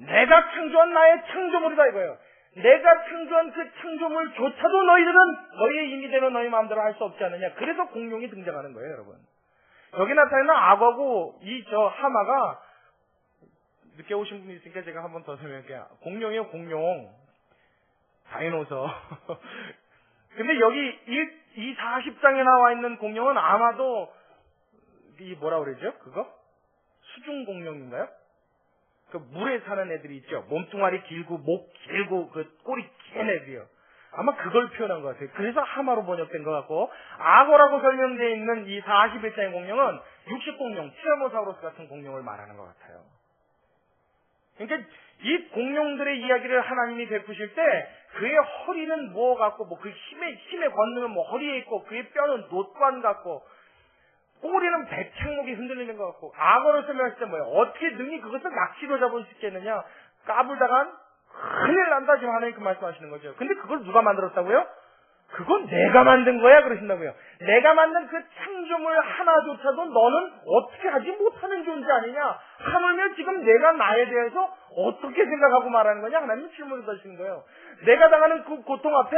내가 창조한 나의 창조물이다 이거예요. 내가 창조한 그 창조물조차도 너희들은 너희의 임의대로 너희 마음대로 할 수 없지 않느냐. 그래서 공룡이 등장하는 거예요, 여러분. 여기 나타나는 악어고 하마가 늦게 오신 분이 있으니까 제가 한 번 더 설명할게요. 공룡이에요, 공룡. 다이노서. 근데 여기 이 40장에 나와 있는 공룡은 아마도 이 뭐라 그러죠? 그거? 수중 공룡인가요? 그 물에 사는 애들이 있죠. 몸뚱아리 길고 목 길고 그 꼬리 긴 애들이요. 아마 그걸 표현한 것 같아요. 그래서 하마로 번역된 것 같고, 악어라고 설명되어 있는 이 41장의 공룡은 육식공룡, 티라노사우루스 같은 공룡을 말하는 것 같아요. 그러니까 이 공룡들의 이야기를 하나님이 베푸실 때 그의 허리는 무엇 같고, 뭐 그 힘의 권능은 뭐 허리에 있고, 그의 뼈는 놋관 같고, 꼬리는 백창목이 흔들리는 것 같고, 악어를 설명했을 때 뭐예요? 어떻게 능히 그것을 낚시로 잡을 수 있겠느냐? 까불다간 큰일 난다 지금 하나님 그 말씀하시는 거죠. 근데 그걸 누가 만들었다고요? 그건 내가 만든 거야 그러신다고요. 내가 만든 그 창조물 하나조차도 너는 어떻게 하지 못하는 존재 아니냐. 하물며 지금 내가 나에 대해서 어떻게 생각하고 말하는 거냐. 하나님은 질문을 던지는 거예요. 내가 당하는 그 고통 앞에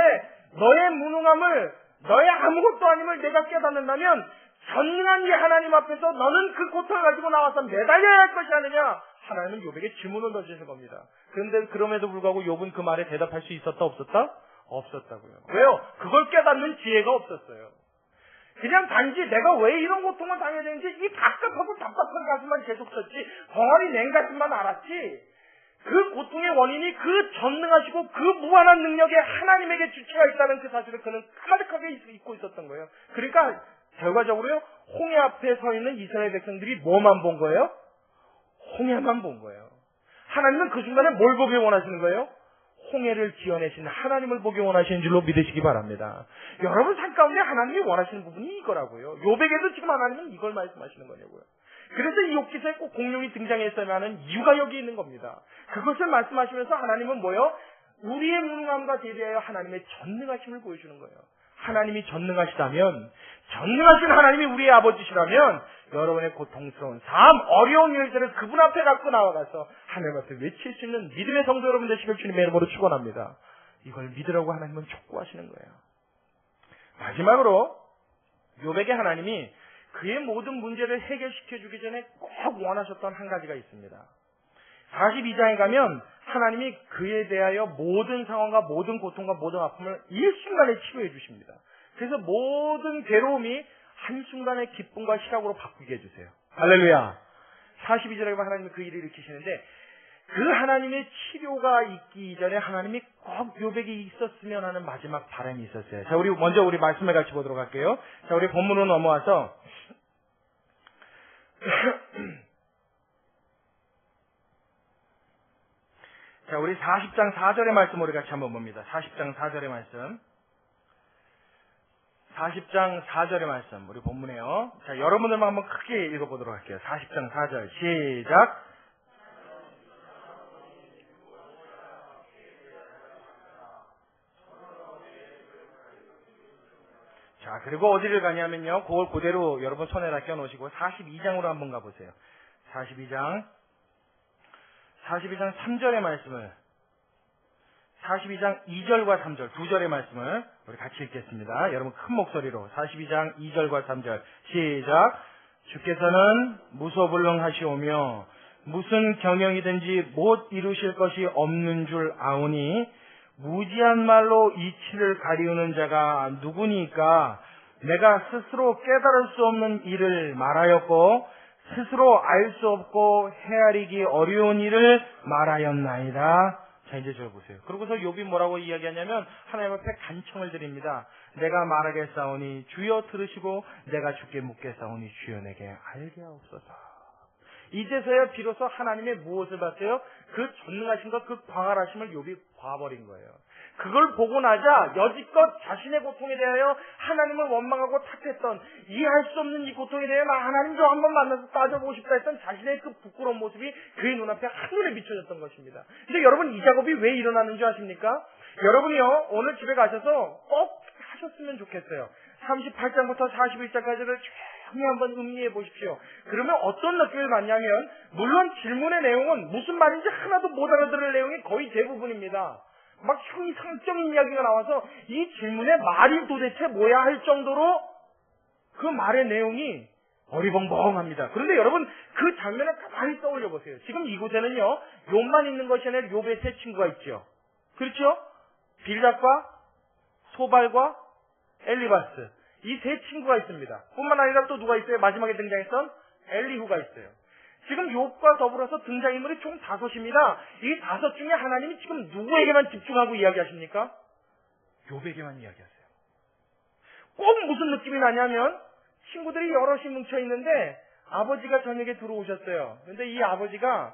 너의 무능함을, 너의 아무것도 아님을 내가 깨닫는다면 전능한 이 하나님 앞에서 너는 그 고통을 가지고 나와서 매달려야 할 것이 아니냐. 하나님은 욥에게 질문을 던지는 겁니다. 그런데 그럼에도 불구하고 욥은 그 말에 대답할 수 있었다 없었다? 없었다고요. 왜요? 그걸 깨닫는 지혜가 없었어요. 그냥 단지 내가 왜 이런 고통을 당해야 되는지 이 답답하고 답답한 가슴만 계속 썼지 벙어리 냉 가슴만 알았지 그 고통의 원인이 그 전능하시고 그 무한한 능력에 하나님에게 주체가 있다는 그 사실을 그는 가득하게 잊고 있었던 거예요. 그러니까 결과적으로요, 홍해 앞에 서 있는 이스라엘 백성들이 뭐만 본 거예요? 홍해만 본 거예요. 하나님은 그 순간에 뭘 보기 원하시는 거예요? 홍해를 지어내신 하나님을 보기 원하시는 줄로 믿으시기 바랍니다. 여러분 삶 가운데 하나님이 원하시는 부분이 이거라고요. 욥에게도 지금 하나님은 이걸 말씀하시는 거냐고요. 그래서 이 욥기서에 꼭 공룡이 등장했어야 하는 이유가 여기 있는 겁니다. 그것을 말씀하시면서 하나님은 뭐요? 우리의 무능함과 대비하여 하나님의 전능하심을 보여주는 거예요. 하나님이 전능하시다면, 전능하신 하나님이 우리의 아버지시라면 여러분의 고통스러운 삶, 어려운 일들을 그분 앞에 갖고 나와가서 하나님 앞에 외칠 수 있는 믿음의 성도 여러분 되시길 주님의 이름으로 축원합니다. 이걸 믿으라고 하나님은 촉구하시는 거예요. 마지막으로 욥에게 하나님이 그의 모든 문제를 해결시켜주기 전에 꼭 원하셨던 한 가지가 있습니다. 42장에 가면 하나님이 그에 대하여 모든 상황과 모든 고통과 모든 아픔을 일순간에 치료해 주십니다. 그래서 모든 괴로움이 한순간의 기쁨과 희락으로 바꾸게 해주세요. 할렐루야. 42절에 가면 하나님이 그 일을 일으키시는데 그 하나님의 치료가 있기 이전에 하나님이 꼭 욥에게 있었으면 하는 마지막 바람이 있었어요. 자, 먼저 우리 말씀을 같이 보도록 할게요. 자, 우리 본문으로 넘어와서 자, 우리 40장 4절의 말씀 우리 같이 한번 봅니다. 40장 4절의 말씀. 40장 4절의 말씀 우리 본문에요. 자, 여러분들만 한번 크게 읽어보도록 할게요. 40장 4절 시작. 자, 그리고 어디를 가냐면요, 그걸 그대로 여러분 손에다 껴놓으시고 42장으로 한번 가보세요. 42장 3절의 말씀을, 42장 2절과 3절 두 절의 말씀을 우리 같이 읽겠습니다. 여러분 큰 목소리로 42장 2절과 3절 시작. 주께서는 무소불능하시오며 무슨 경영이든지 못 이루실 것이 없는 줄 아오니 무지한 말로 이치를 가리우는 자가 누구니까 내가 스스로 깨달을 수 없는 일을 말하였고 스스로 알 수 없고 헤아리기 어려운 일을 말하였나이다. 자, 이제 저를 보세요. 그러고서 욥이 뭐라고 이야기하냐면 하나님 앞에 간청을 드립니다. 내가 말하겠사오니 주여 들으시고 내가 주께 묻겠사오니 주여 내게 알게 하옵소서. 이제서야 비로소 하나님의 무엇을 봤어요? 그 전능하신 것, 그 광활하심을 욥이 봐버린 거예요. 그걸 보고 나자 여지껏 자신의 고통에 대하여 하나님을 원망하고 탓했던, 이해할 수 없는 이 고통에 대해 나 하나님 좀 한번 만나서 따져보고 싶다 했던 자신의 그 부끄러운 모습이 그의 눈앞에 한눈에 비춰졌던 것입니다. 근데 여러분, 이 작업이 왜 일어나는 줄 아십니까? 여러분이요, 오늘 집에 가셔서 꼭 하셨으면 좋겠어요. 38장부터 41장까지를 조용히 한번 음미해 보십시오. 그러면 어떤 느낌을 받냐면, 물론 질문의 내용은 무슨 말인지 하나도 못 알아들을 내용이 거의 대부분입니다. 막 형이상적인 이야기가 나와서 이 질문의 말이 도대체 뭐야 할 정도로 그 말의 내용이 어리벙벙합니다. 그런데 여러분, 그 장면을 가만히 떠올려 보세요. 지금 이곳에는요, 욥만 있는 것이 아니라 욥의 세 친구가 있죠. 그렇죠? 빌닷과 소발과 엘리바스, 이 세 친구가 있습니다. 뿐만 아니라 또 누가 있어요? 마지막에 등장했던 엘리후가 있어요. 지금 욥과 더불어서 등장인물이 총 5입니다. 이 5 중에 하나님이 지금 누구에게만 집중하고 이야기하십니까? 욥에게만 이야기하세요. 꼭 무슨 느낌이 나냐면, 친구들이 여럿이 뭉쳐있는데 아버지가 저녁에 들어오셨어요. 근데 이 아버지가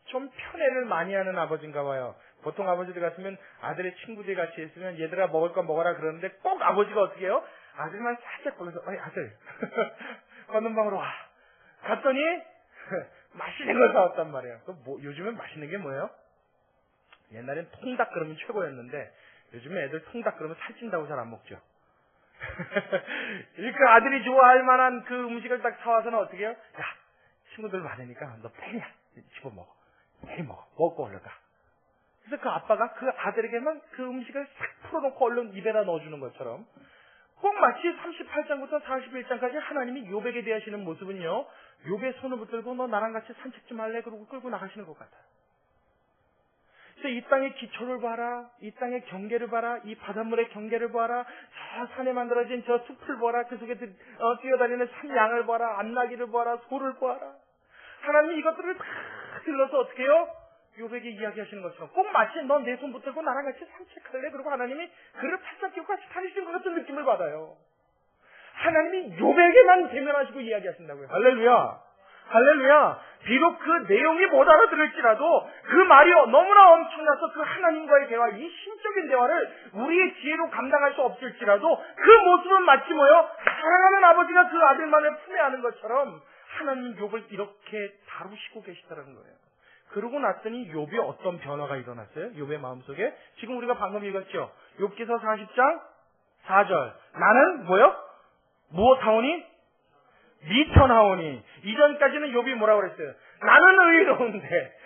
좀 편애를 많이 하는 아버지인가 봐요. 보통 아버지들 같으면 아들의 친구들이 같이 있으면 얘들아 먹을 거 먹어라 그러는데 꼭 아버지가 어떻게 해요? 아들만 살짝 보면서 어이 아들 건넌 방으로 와. 갔더니 맛있는 걸 사왔단 말이에요. 요즘엔 맛있는 게 뭐예요? 옛날엔 통닭 그러면 최고였는데 요즘에 애들 통닭 그러면 살찐다고 잘 안 먹죠. 그 아들이 좋아할 만한 그 음식을 딱 사와서는 어떻게 해요? 야, 친구들 많으니까 너 팽이야 집어먹어. 팽이 먹고 얼른 가. 그래서 그 아빠가 그 아들에게만 그 음식을 싹 풀어놓고 얼른 입에다 넣어주는 것처럼 꼭 마치 38장부터 41장까지 하나님이 욥에게 대하시는 모습은요, 욥의 손을 붙들고 너 나랑 같이 산책 좀 할래? 그러고 끌고 나가시는 것 같아요. 그래서 이 땅의 기초를 봐라, 이 땅의 경계를 봐라, 이 바닷물의 경계를 봐라, 저 산에 만들어진 저 숲을 봐라, 그 속에 뛰어다니는 산양을 봐라, 암나기를 봐라, 소를 봐라. 하나님이 이것들을 다 들러서 어떻게 해요? 욥에게 이야기하시는 것처럼 꼭 마치 넌 내 손 붙들고 나랑 같이 산책할래? 그리고 하나님이 그를 팔짝 끼고 같이 다니시는 것 같은 느낌을 받아요. 하나님이 욥에게만 대면하시고 이야기하신다고요. 할렐루야. 할렐루야. 비록 그 내용이 못 알아들을지라도 그 말이 너무나 엄청나서 그 하나님과의 대화, 이 신적인 대화를 우리의 지혜로 감당할 수 없을지라도 그 모습은 마치 뭐요? 사랑하는 아버지가 그 아들만을 품에 안은 것처럼 하나님 욥을 이렇게 다루시고 계시다는 거예요. 그러고 났더니 욥이 어떤 변화가 일어났어요? 욥의 마음속에 지금 우리가 방금 읽었죠. 욥기서 40장 4절. 나는 뭐요? 무엇하오니? 미천하오니. 이전까지는 욥이 뭐라고 그랬어요? 나는 의로운데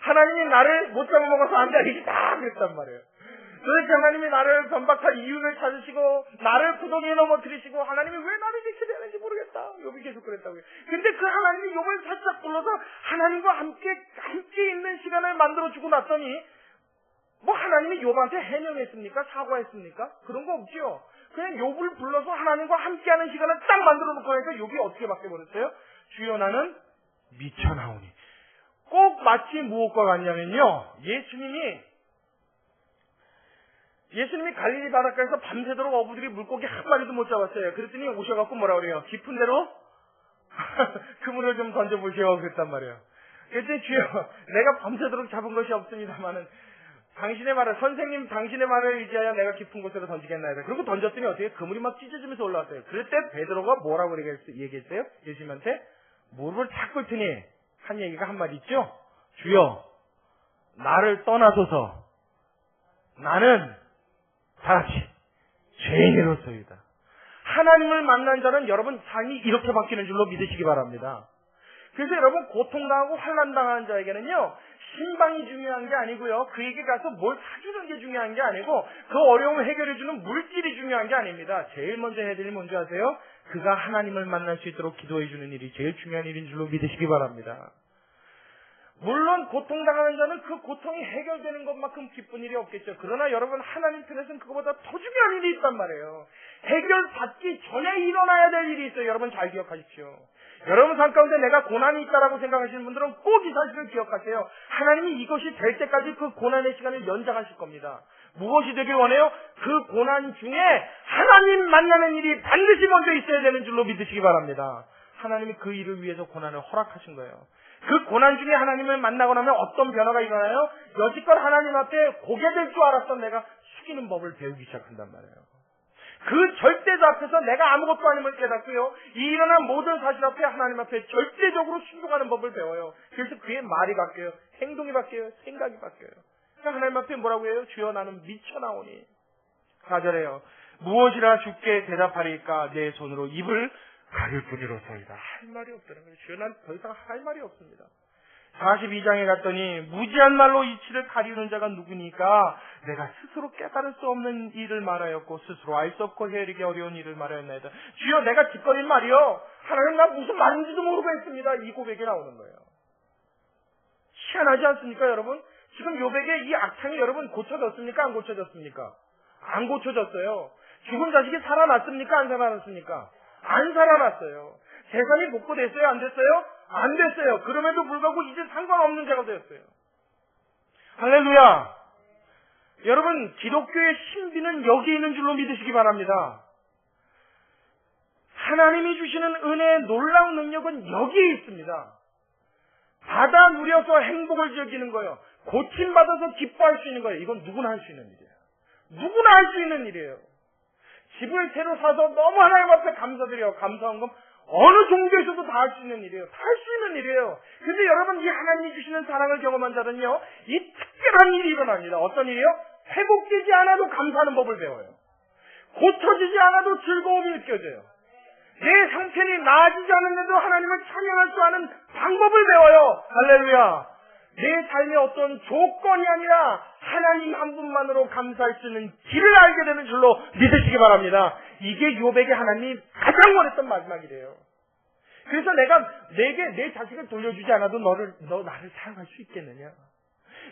하나님이 나를 못 잡아먹어서 앉아계시다 그랬단 말이에요. 도대체 하나님이 나를 변박할 이유를 찾으시고 나를 구덩이에 넘어뜨리시고 하나님이 왜 나를 이렇게 대하는지 모르겠다. 욥이 계속 그랬다고요. 근데 그 하나님이 욥을 살짝 불러서 하나님과 함께 있는 시간을 만들어주고 났더니 뭐 하나님이 욥한테 해명했습니까? 사과했습니까? 그런 거 없지요. 그냥 욥을 불러서 하나님과 함께하는 시간을 딱 만들어 놓고 하니까 욥이 어떻게 바뀌어버렸어요? 주여 나는 미쳐나오니. 꼭 마치 무엇과 같냐면요, 예수님이 갈릴리 바닷가에서 밤새도록 어부들이 물고기 한 마리도 못 잡았어요. 그랬더니 오셔갖고 뭐라 그래요? 깊은 데로 그물을 좀 던져보시오 그랬단 말이에요. 그랬더니 주여 내가 밤새도록 잡은 것이 없습니다마는 당신의 말을, 선생님 당신의 말을 의지하여 내가 깊은 곳으로 던지겠나이다. 그리고 던졌더니 어떻게 그물이 막 찢어지면서 올라왔어요. 그럴 때 베드로가 뭐라고 얘기했어요? 예수님한테 무릎을 탁 꿇더니 한 얘기가 한 마디 있죠? 주여 나를 떠나소서 나는 다같이 죄인으로서이다. 하나님을 만난 자는 여러분 삶이 이렇게 바뀌는 줄로 믿으시기 바랍니다. 그래서 여러분 고통당하고 환난당하는 자에게는요 신방이 중요한 게 아니고요 그에게 가서 뭘 사주는 게 중요한 게 아니고 그 어려움을 해결해주는 물질이 중요한 게 아닙니다. 제일 먼저 해야 될 일이 뭔지 아세요? 그가 하나님을 만날 수 있도록 기도해주는 일이 제일 중요한 일인 줄로 믿으시기 바랍니다. 물론 고통당하는 자는 그 고통이 해결되는 것만큼 기쁜 일이 없겠죠. 그러나 여러분 하나님 편에서는 그거보다 더 중요한 일이 있단 말이에요. 해결받기 전에 일어나야 될 일이 있어요. 여러분 잘 기억하십시오. 여러분 삶 가운데 내가 고난이 있다라고 생각하시는 분들은 꼭 이 사실을 기억하세요. 하나님이 이것이 될 때까지 그 고난의 시간을 연장하실 겁니다. 무엇이 되길 원해요? 그 고난 중에 하나님 만나는 일이 반드시 먼저 있어야 되는 줄로 믿으시기 바랍니다. 하나님이 그 일을 위해서 고난을 허락하신 거예요. 그 고난 중에 하나님을 만나고 나면 어떤 변화가 일어나요? 여지껏 하나님 앞에 고개 될 줄 알았던 내가 숙이는 법을 배우기 시작한단 말이에요. 그 절대자 앞에서 내가 아무것도 아님을 깨닫고요. 이 일어난 모든 사실 앞에 하나님 앞에 절대적으로 순종하는 법을 배워요. 그래서 그의 말이 바뀌어요. 행동이 바뀌어요. 생각이 바뀌어요. 그러니까 하나님 앞에 뭐라고 해요? 주여 나는 미쳐나오니. 4절에요. 무엇이라 주께 대답하리까 내 손으로 입을 가릴 뿐이로소이다. 할 말이 없다는 거예요. 주여 난 더 이상 할 말이 없습니다. 42장에 갔더니 무지한 말로 이치를 가리우는 자가 누구니까 내가 스스로 깨달을 수 없는 일을 말하였고 스스로 알 수 없고 헤아리기 어려운 일을 말하였나이다. 주여 내가 짓거린 말이요 하나님 나 무슨 말인지도 모르고 했습니다. 이 고백이 나오는 거예요. 희한하지 않습니까 여러분? 지금 욥에게 이 악창이 여러분 고쳐졌습니까? 안 고쳐졌습니까? 안 고쳐졌어요. 죽은 자식이 살아났습니까? 안 살아났습니까? 안 살아났어요. 재산이 복구됐어요? 안 됐어요? 안 됐어요. 그럼에도 불구하고 이제 상관없는 자가 되었어요. 할렐루야. 여러분 기독교의 신비는 여기 있는 줄로 믿으시기 바랍니다. 하나님이 주시는 은혜의 놀라운 능력은 여기에 있습니다. 받아 누려서 행복을 즐기는 거예요. 고침받아서 기뻐할 수 있는 거예요. 이건 누구나 할 수 있는 일이에요. 누구나 할 수 있는 일이에요. 집을 새로 사서 너무 하나님 앞에 감사드려요. 감사한 건 어느 종교에서도 다 할 수 있는 일이에요. 다 할 수 있는 일이에요. 근데 여러분 이 하나님이 주시는 사랑을 경험한 자는요. 이 특별한 특별한 일이 일어납니다. 어떤 일이요? 회복되지 않아도 감사하는 법을 배워요. 고쳐지지 않아도 즐거움이 느껴져요. 내 상태는 나아지지 않았는데도 하나님을 찬양할 줄 아는 방법을 배워요. 할렐루야. 내 삶의 어떤 조건이 아니라 하나님 한 분만으로 감사할 수 있는 길을 알게 되는 줄로 믿으시기 바랍니다. 이게 욥에게 하나님이 가장 원했던 마지막이래요. 그래서 내게 내 자식을 돌려주지 않아도 너 나를 사랑할 수 있겠느냐?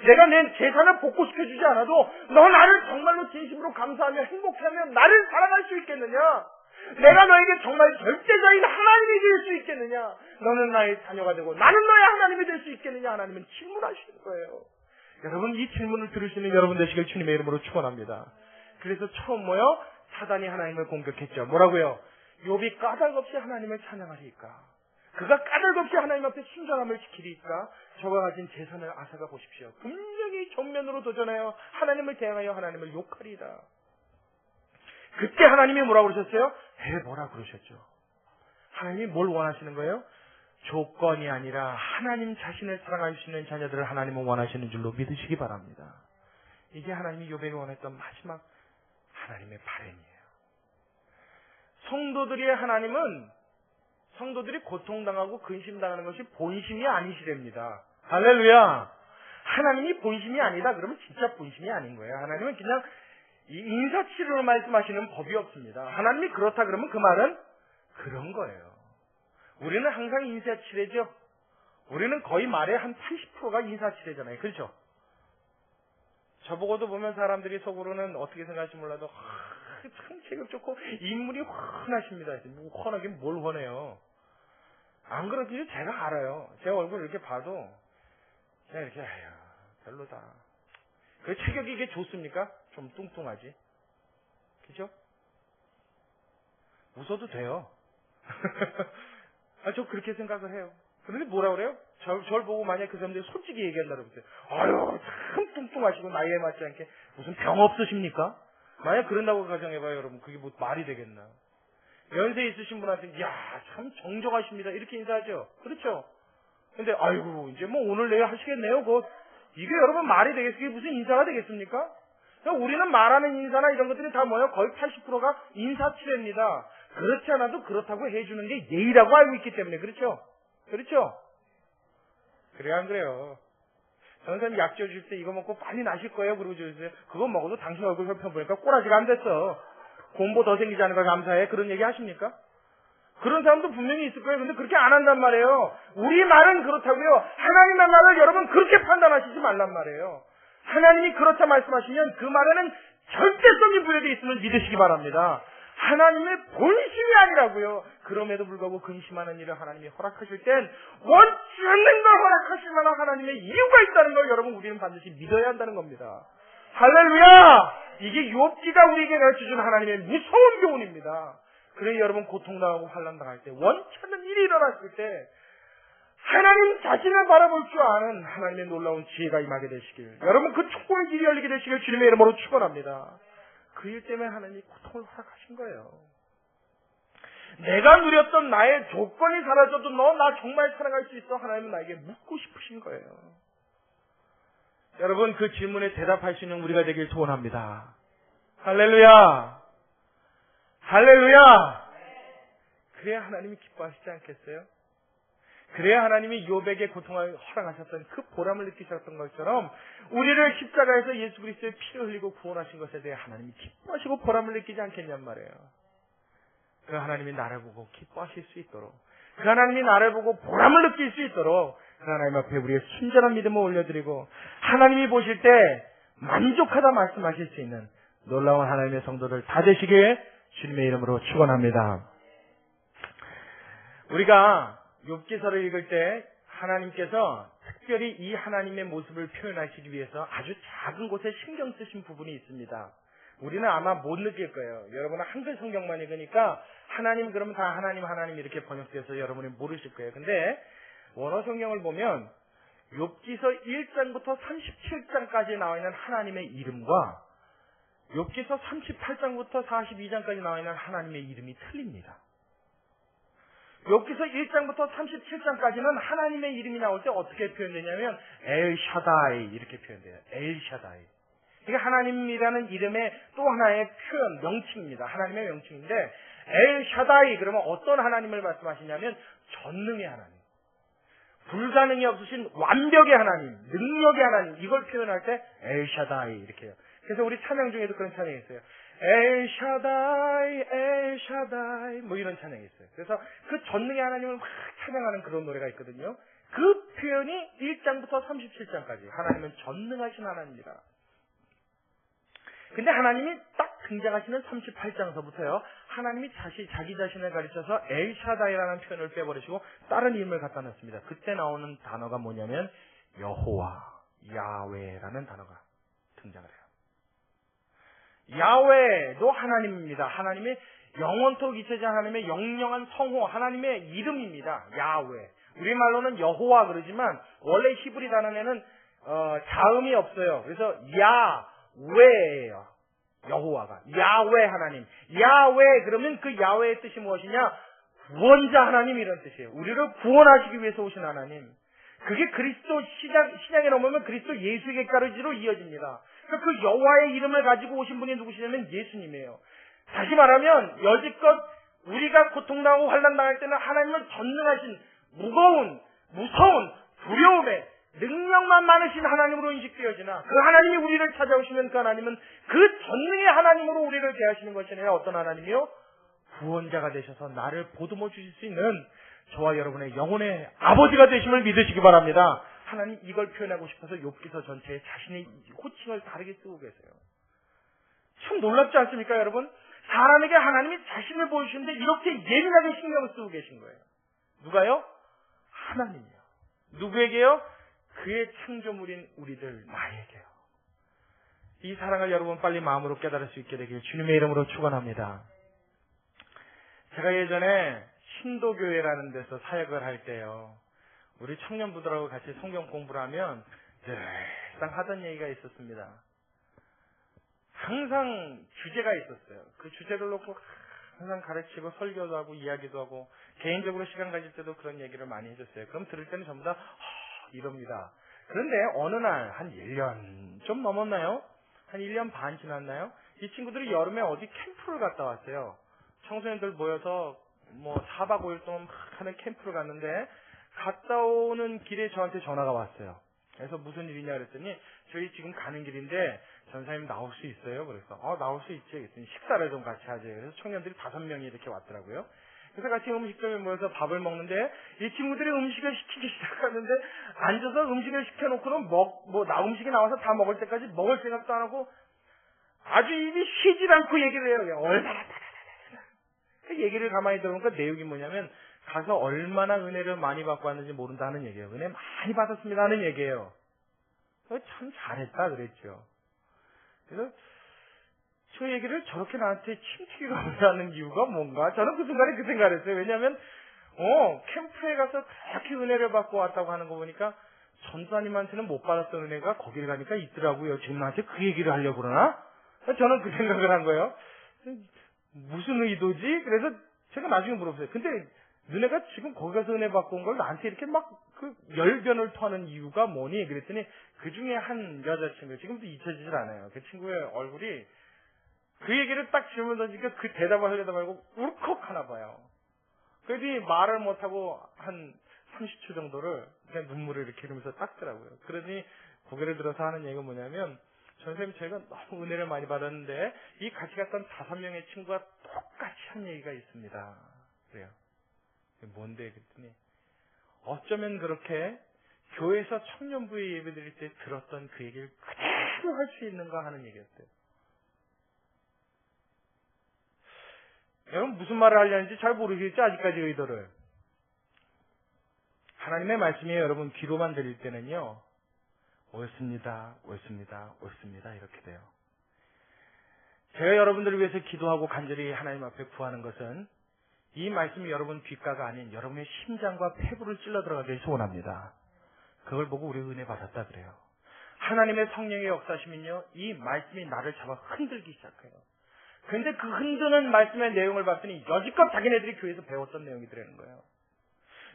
내가 내 재산을 복구시켜주지 않아도 너 나를 정말로 진심으로 감사하며 행복하며 나를 사랑할 수 있겠느냐? 내가 너에게 정말 절대적인 하나님이 될 수 있겠느냐? 너는 나의 자녀가 되고 나는 너의 하나님이 될 수 있겠느냐? 하나님은 질문하시는 거예요. 여러분, 이 질문을 들으시는 여러분 되시길 주님의 이름으로 축원합니다. 그래서 처음 모여 사단이 하나님을 공격했죠. 뭐라고요? 욥이 까닭없이 하나님을 찬양하리이까? 그가 까닭없이 하나님 앞에 순전함을 지키리이까? 저가 가진 재산을 앗아가 보십시오. 분명히 정면으로 도전하여 하나님을 대항하여 하나님을 욕하리이다. 그때 하나님이 뭐라고 그러셨어요? 해보라 그러셨죠. 하나님이 뭘 원하시는 거예요? 조건이 아니라 하나님 자신을 사랑할 수 있는 자녀들을 하나님은 원하시는 줄로 믿으시기 바랍니다. 이게 하나님이 욥에게 원했던 마지막 하나님의 바람이에요. 성도들이 고통당하고 근심당하는 것이 본심이 아니시랍니다. 할렐루야. 하나님이 본심이 아니다 그러면 진짜 본심이 아닌 거예요. 하나님은 그냥 이 인사치레로 말씀하시는 법이 없습니다. 하나님이 그렇다 그러면 그 말은 그런 거예요. 우리는 항상 인사치레죠. 우리는 거의 말의 한 80%가 인사치레잖아요. 그렇죠? 저보고도 보면 사람들이 속으로는 어떻게 생각할지 몰라도 참 체격 좋고 인물이 훤하십니다. 뭐 훤하긴 뭘 훤해요. 안 그렇지 제가 알아요. 제 얼굴 이렇게 봐도 그냥 이렇게 별로다. 그 체격이 이게 좋습니까? 좀 뚱뚱하지. 그죠? 웃어도 돼요. 저 그렇게 생각을 해요. 그런데 뭐라 그래요? 절 보고 만약 그 사람들이 솔직히 얘기한다고 그랬어요. 아유, 참 뚱뚱하시고 나이에 맞지 않게 무슨 병 없으십니까? 만약 그런다고 가정해봐요, 여러분. 그게 뭐 말이 되겠나? 연세 있으신 분한테, 참 정정하십니다. 이렇게 인사하죠. 그렇죠? 근데, 아이고, 이제 뭐 오늘 내일 하시겠네요, 이게 여러분 말이 되겠어요? 이게 무슨 인사가 되겠습니까? 그러니까 우리는 말하는 인사나 이런 것들이 다 뭐예요? 거의 80%가 인사치레입니다. 그렇지 않아도 그렇다고 해주는 게 예의라고 알고 있기 때문에, 그렇죠? 그렇죠? 그래요, 안 그래요? 선생님 약 줘줄 때 이거 먹고 빨리 나실 거예요? 그러고 주세요. 그거 먹어도 당신 얼굴 혈편 보니까 꼬라지가 안 됐어. 공보 더 생기지 않은 걸 감사해. 그런 얘기 하십니까? 그런 사람도 분명히 있을 거예요. 근데 그렇게 안 한단 말이에요. 우리 말은 그렇다고요. 하나님의 말을 여러분 그렇게 판단하시지 말란 말이에요. 하나님이 그렇다 말씀하시면 그 말에는 절대성이 부여되어 있음을 믿으시기 바랍니다. 하나님의 본심이 아니라고요. 그럼에도 불구하고 근심하는 일을 하나님이 허락하실 땐 원치 않는 걸 허락하실 만한 하나님의 이유가 있다는 걸 여러분 우리는 반드시 믿어야 한다는 겁니다. 할렐루야! 이게 욥기가 우리에게 가르쳐준 하나님의 무서운 교훈입니다. 그래 여러분 고통당하고 환난당할 때 원치 않는 일이 일어났을 때 하나님 자신을 바라볼 줄 아는 하나님의 놀라운 지혜가 임하게 되시길, 여러분 그 축복의 길이 열리게 되시길 주님의 이름으로 축원합니다. 그 일 때문에 하나님이 고통을 허락하신 거예요. 내가 누렸던 나의 조건이 사라져도 너 나 정말 사랑할 수 있어? 하나님은 나에게 묻고 싶으신 거예요. 여러분 그 질문에 대답할 수 있는 우리가 되길 소원합니다. 할렐루야! 할렐루야! 그래야 하나님이 기뻐하시지 않겠어요? 그래야 하나님이 욥에게 고통을 허락하셨던 그 보람을 느끼셨던 것처럼 우리를 십자가에서 예수 그리스도의 피를 흘리고 구원하신 것에 대해 하나님이 기뻐하시고 보람을 느끼지 않겠냔 말이에요. 그 하나님이 나를 보고 기뻐하실 수 있도록, 그 하나님이 나를 보고 보람을 느낄 수 있도록 그 하나님 앞에 우리의 순전한 믿음을 올려드리고 하나님이 보실 때 만족하다 말씀하실 수 있는 놀라운 하나님의 성도들 다 되시기에 주님의 이름으로 축원합니다. 우리가 욥기서를 읽을 때 하나님께서 특별히 이 하나님의 모습을 표현하시기 위해서 아주 작은 곳에 신경 쓰신 부분이 있습니다. 우리는 아마 못 느낄 거예요. 여러분은 한글 성경만 읽으니까 하나님 그러면 다 하나님 이렇게 번역돼서 여러분이 모르실 거예요. 근데 원어 성경을 보면 욥기서 1장부터 37장까지 나와 있는 하나님의 이름과 욥기서 38장부터 42장까지 나와 있는 하나님의 이름이 틀립니다. 여기서 1장부터 37장까지는 하나님의 이름이 나올 때 어떻게 표현되냐면 엘샤다이 이렇게 표현돼요. 엘샤다이. 이게 하나님이라는 이름의 또 하나의 표현, 명칭입니다. 하나님의 명칭인데 엘샤다이 그러면 어떤 하나님을 말씀하시냐면 전능의 하나님, 불가능이 없으신 완벽의 하나님, 능력의 하나님, 이걸 표현할 때 엘샤다이 이렇게 해요. 그래서 우리 찬양 중에도 그런 찬양이 있어요. 엘샤다이 엘샤다이 뭐 이런 찬양이 있어요. 그래서 그 전능의 하나님을 막 찬양하는 그런 노래가 있거든요. 그 표현이 1장부터 37장까지 하나님은 전능하신 하나님이다. 근데 하나님이 딱 등장하시는 38장서부터요. 하나님이 자기 자신을 가르쳐서 엘샤다이라는 표현을 빼버리시고 다른 이름을 갖다 놨습니다. 그때 나오는 단어가 뭐냐면 여호와, 야훼라는 단어가 등장을 해요. 야훼도 하나님입니다. 하나님의 영원토록 이체자 하나님의 영영한 성호, 하나님의 이름입니다. 야훼. 우리말로는 여호와 그러지만 원래 히브리 단어에는 자음이 없어요. 그래서 야훼예요. 여호와가 야훼 하나님. 야훼 그러면 그 야훼의 뜻이 무엇이냐? 구원자 하나님 이런 뜻이에요. 우리를 구원하시기 위해서 오신 하나님. 그게 그리스도 신약에 넘으면 그리스도 예수의 가르치로 이어집니다. 그러니까 그 여호와의 이름을 가지고 오신 분이 누구시냐면 예수님이에요. 다시 말하면 여지껏 우리가 고통당하고 환난당할 때는 하나님은 전능하신 무서운 두려움에 능력만 많으신 하나님으로 인식되어지나 그 하나님이 우리를 찾아오시면 그 하나님은 그 전능의 하나님으로 우리를 대하시는 것이 아니라 어떤 하나님이요? 구원자가 되셔서 나를 보듬어 주실 수 있는 저와 여러분의 영혼의 아버지가 되심을 믿으시기 바랍니다. 하나님 이걸 표현하고 싶어서 욥기서 전체에 자신의 호칭을 다르게 쓰고 계세요. 참 놀랍지 않습니까 여러분? 사람에게 하나님이 자신을 보여주시는데 이렇게 예민하게 신경을 쓰고 계신 거예요. 누가요? 하나님이요. 누구에게요? 그의 창조물인 우리들 나에게요. 이 사랑을 여러분 빨리 마음으로 깨달을 수 있게 되길 주님의 이름으로 축원합니다. 제가 예전에 신도교회라는 데서 사역을 할 때요. 우리 청년부들하고 같이 성경 공부를 하면 늘상 하던 얘기가 있었습니다. 항상 주제가 있었어요. 그 주제를 놓고 항상 가르치고 설교도 하고 이야기도 하고 개인적으로 시간 가질 때도 그런 얘기를 많이 해줬어요. 그럼 들을 때는 전부 다 이럽니다. 그런데 어느 날 한 1년 좀 넘었나요? 한 1년 반 지났나요? 이 친구들이 여름에 어디 캠프를 갔다 왔어요. 청소년들 모여서 뭐 4박 5일 동안 막 하는 캠프를 갔는데 갔다 오는 길에 저한테 전화가 왔어요. 그래서 무슨 일이냐 그랬더니 저희 지금 가는 길인데 전사님 나올 수 있어요? 그래서 나올 수 있지. 그랬더니 식사를 좀 같이 하죠. 그래서 청년들이 5명이 이렇게 왔더라고요. 그래서 같이 음식점에 모여서 밥을 먹는데 이 친구들이 음식을 시키기 시작하는데 앉아서 음식을 시켜놓고는 나 음식이 나와서 다 먹을 때까지 먹을 생각도 안 하고 아주 입이 쉬질 않고 얘기를 해요. 그냥 얼마나 그 얘기를 가만히 들어보니까 내용이 뭐냐면 가서 얼마나 은혜를 많이 받고 왔는지 모른다는 얘기예요. 은혜 많이 받았습니다 하는 얘기예요. 참 잘했다 그랬죠. 그래서 저 얘기를 저렇게 나한테 침튀기가 하는 이유가 뭔가? 저는 그 순간에 그 생각을 했어요. 왜냐하면 캠프에 가서 그렇게 은혜를 받고 왔다고 하는 거 보니까 전도사님한테는 못 받았던 은혜가 거기를 가니까 있더라고요. 지금 나한테 그 얘기를 하려고 그러나? 저는 그 생각을 한 거예요. 무슨 의도지? 그래서 제가 나중에 물어봤어요. 근데 너네가 지금 거기 가서 은혜 받고 온 걸 나한테 이렇게 막 그 열변을 토하는 이유가 뭐니? 그랬더니 그 중에 한 여자친구, 지금도 잊혀지질 않아요. 그 친구의 얼굴이 그 얘기를 딱 질문 던지니까 그 대답을 하려다 말고 울컥 하나 봐요. 그래서 말을 못하고 한 30초 정도를 그냥 눈물을 이렇게 흘리면서 닦더라고요. 그러더니 고개를 들어서 하는 얘기가 뭐냐면 선생님 저희가 너무 은혜를 많이 받았는데 이 같이 갔던 5명의 친구가 똑같이 한 얘기가 있습니다. 그래요. 뭔데? 그랬더니 어쩌면 그렇게 교회에서 청년부에 예배드릴 때 들었던 그 얘기를 그대로 할 수 있는가 하는 얘기였어요. 여러분 무슨 말을 하려는지 잘 모르시겠죠? 아직까지 의도를. 하나님의 말씀이 여러분 귀로만 들릴 때는요. 옳습니다. 이렇게 돼요. 제가 여러분들을 위해서 기도하고 간절히 하나님 앞에 구하는 것은 이 말씀이 여러분 귓가가 아닌 여러분의 심장과 폐부를 찔러 들어가길 소원합니다. 그걸 보고 우리 은혜 받았다 그래요. 하나님의 성령의 역사시면요. 이 말씀이 나를 잡아 흔들기 시작해요. 그런데 그 흔드는 말씀의 내용을 봤더니 여지껏 자기네들이 교회에서 배웠던 내용이더라는 거예요.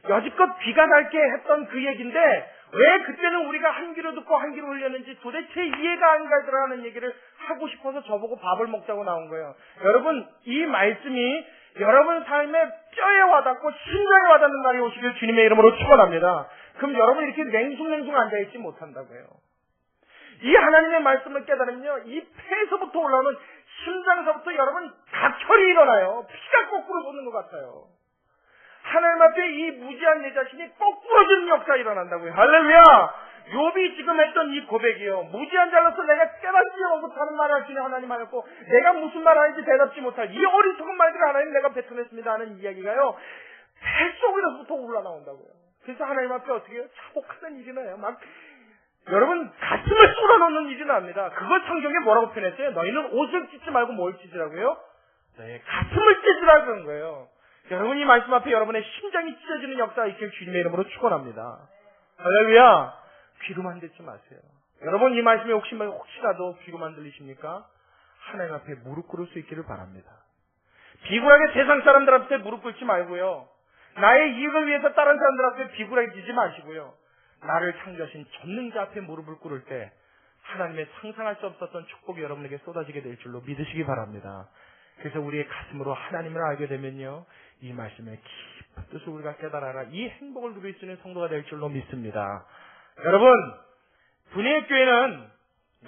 여지껏 귀가 닳게 했던 그 얘기인데 왜 그때는 우리가 한 귀로 듣고 한 귀로 흘렸는지 도대체 이해가 안 가더라는 얘기를 하고 싶어서 저보고 밥을 먹자고 나온 거예요. 여러분, 이 말씀이 여러분 삶의 뼈에 와닿고 심장에 와닿는 날이 오시길 주님의 이름으로 축원합니다. 그럼 여러분 이렇게 냉숭냉숭 앉아있지 못한다고요. 이 하나님의 말씀을 깨달으면요, 이 폐에서부터 올라오는 심장에서부터 여러분 각혈이 일어나요. 피가 거꾸로 솟는 것 같아요. 하나님 앞에 이 무지한 내 자신이 거꾸러지는 역사가 일어난다고요. 할렐루야! 욥이 지금 했던 이 고백이요, 무지한 자로서 내가 깨닫지 못하는 말을 할 수 있는 하나님 하였고 내가 무슨 말 하는지 대답지 못할 이 어리석은 말들을 하나님 내가 뱉어냈습니다 하는 이야기가요, 폐 속에서부터 올라나온다고요. 그래서 하나님 앞에 어떻게 해요? 차복하는 일이 나요. 막 여러분 가슴을 쏟아놓는 일이 납니다. 그걸 성경에 뭐라고 표현했어요? 너희는 옷을 찢지 말고 뭘 찢으라고요? 너희 가슴을 찢으라고 그런 거예요. 여러분 이 말씀 앞에 여러분의 심장이 찢어지는 역사가 있길 주님의 이름으로 축원합니다. 할렐루야. 귀로만 듣지 마세요. 여러분 이 말씀에 혹시라도 귀로만 들리십니까? 하나님 앞에 무릎 꿇을 수 있기를 바랍니다. 비굴하게 세상 사람들 앞에 무릎 꿇지 말고요, 나의 이익을 위해서 다른 사람들 앞에 비굴하게 지지 마시고요, 나를 창조하신 전능자 앞에 무릎을 꿇을 때 하나님의 상상할 수 없었던 축복이 여러분에게 쏟아지게 될 줄로 믿으시기 바랍니다. 그래서 우리의 가슴으로 하나님을 알게 되면요, 이 말씀의 깊은 뜻을 우리가 깨달아라, 이 행복을 누릴 수 있는 성도가 될 줄로 믿습니다. 여러분, 분의 교회는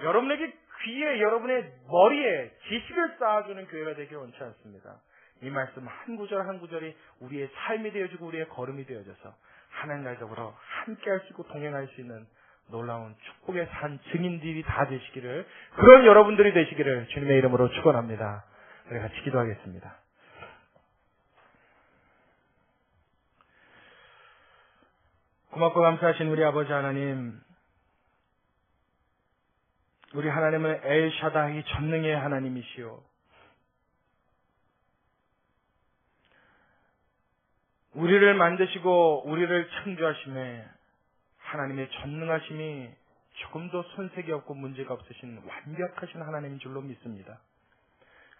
여러분에게 귀에, 여러분의 머리에 지식을 쌓아주는 교회가 되길 원치 않습니다. 이 말씀 한 구절 한 구절이 우리의 삶이 되어지고 우리의 걸음이 되어져서 하나님과 더불어 함께 할 수 있고 동행할 수 있는 놀라운 축복의 산 증인들이 다 되시기를, 그런 여러분들이 되시기를 주님의 이름으로 축원합니다. 우리 같이 기도하겠습니다. 고맙고 감사하신 우리 아버지 하나님, 우리 하나님은 엘샤다이 전능의 하나님이시오. 우리를 만드시고 우리를 창조하심에 하나님의 전능하심이 조금도 손색이 없고 문제가 없으신 완벽하신 하나님인 줄로 믿습니다.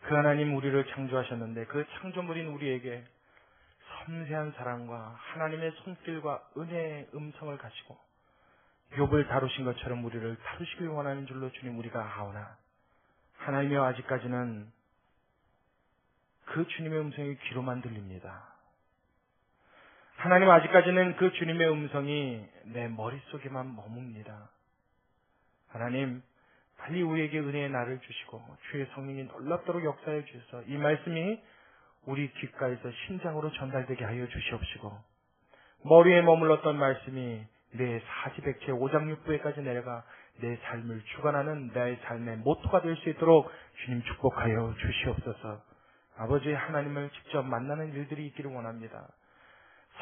그 하나님 우리를 창조하셨는데 그 창조물인 우리에게 섬세한 사랑과 하나님의 손길과 은혜의 음성을 가지고 욥을 다루신 것처럼 우리를 다루시길 원하는 줄로 주님 우리가 아오나, 하나님이여 아직까지는 그 주님의 음성이 귀로만 들립니다. 하나님 아직까지는 그 주님의 음성이 내 머릿속에만 머뭅니다. 하나님 빨리 우리에게 은혜의 날을 주시고 주의 성령이 놀랍도록 역사해 주셔서 이 말씀이 우리 귓가에서 심장으로 전달되게 하여 주시옵시고, 머리에 머물렀던 말씀이 내 사지백체 오장육부에까지 내려가 내 삶을 주관하는 나의 삶의 모토가 될 수 있도록 주님 축복하여 주시옵소서. 아버지 하나님을 직접 만나는 일들이 있기를 원합니다.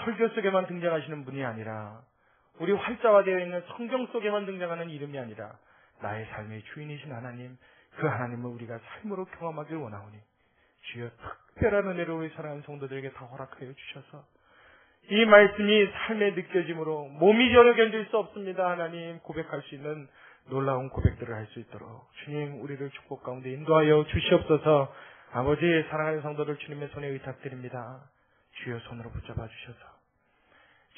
설교 속에만 등장하시는 분이 아니라, 우리 활자화되어 있는 성경 속에만 등장하는 이름이 아니라 나의 삶의 주인이신 하나님, 그 하나님을 우리가 삶으로 경험하길 원하오니 주여 특별한 은혜로 우리 사랑하는 성도들에게 다 허락하여 주셔서 이 말씀이 삶에 느껴짐으로 몸이 전혀 견딜 수 없습니다 하나님 고백할 수 있는 놀라운 고백들을 할 수 있도록 주님 우리를 축복 가운데 인도하여 주시옵소서. 아버지 사랑하는 성도들 주님의 손에 의탁드립니다. 주여 손으로 붙잡아 주셔서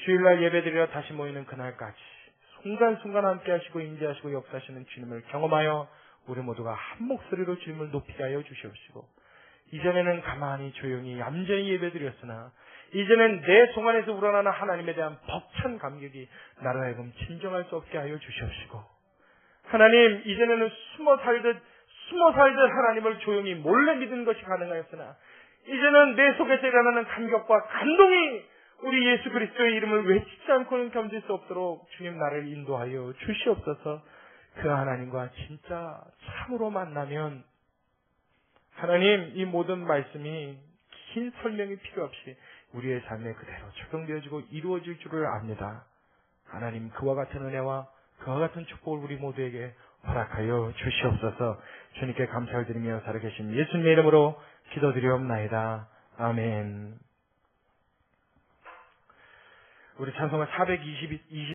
주일날 예배드리러 다시 모이는 그날까지 순간순간 함께 하시고 임재하시고 역사하시는 주님을 경험하여 우리 모두가 한 목소리로 주님을 높이게 하여 주시옵시고, 이전에는 가만히 조용히 얌전히 예배드렸으나 이제는 내 송안에서 우러나는 하나님에 대한 벅찬 감격이 나로 하여금 진정할 수 없게 하여 주시옵시고, 하나님 이전에는 숨어 살듯 하나님을 조용히 몰래 믿는 것이 가능하였으나 이제는 내 속에서 일어나는 감격과 감동이 우리 예수 그리스도의 이름을 외치지 않고는 견딜 수 없도록 주님 나를 인도하여 주시옵소서. 그 하나님과 진짜 참으로 만나면 하나님 이 모든 말씀이 긴 설명이 필요 없이 우리의 삶에 그대로 적용되어지고 이루어질 줄을 압니다. 하나님 그와 같은 은혜와 그와 같은 축복을 우리 모두에게 허락하여 주시옵소서. 주님께 감사를 드리며 살아계신 예수님의 이름으로 기도드리옵나이다. 아멘. 우리 찬송가 420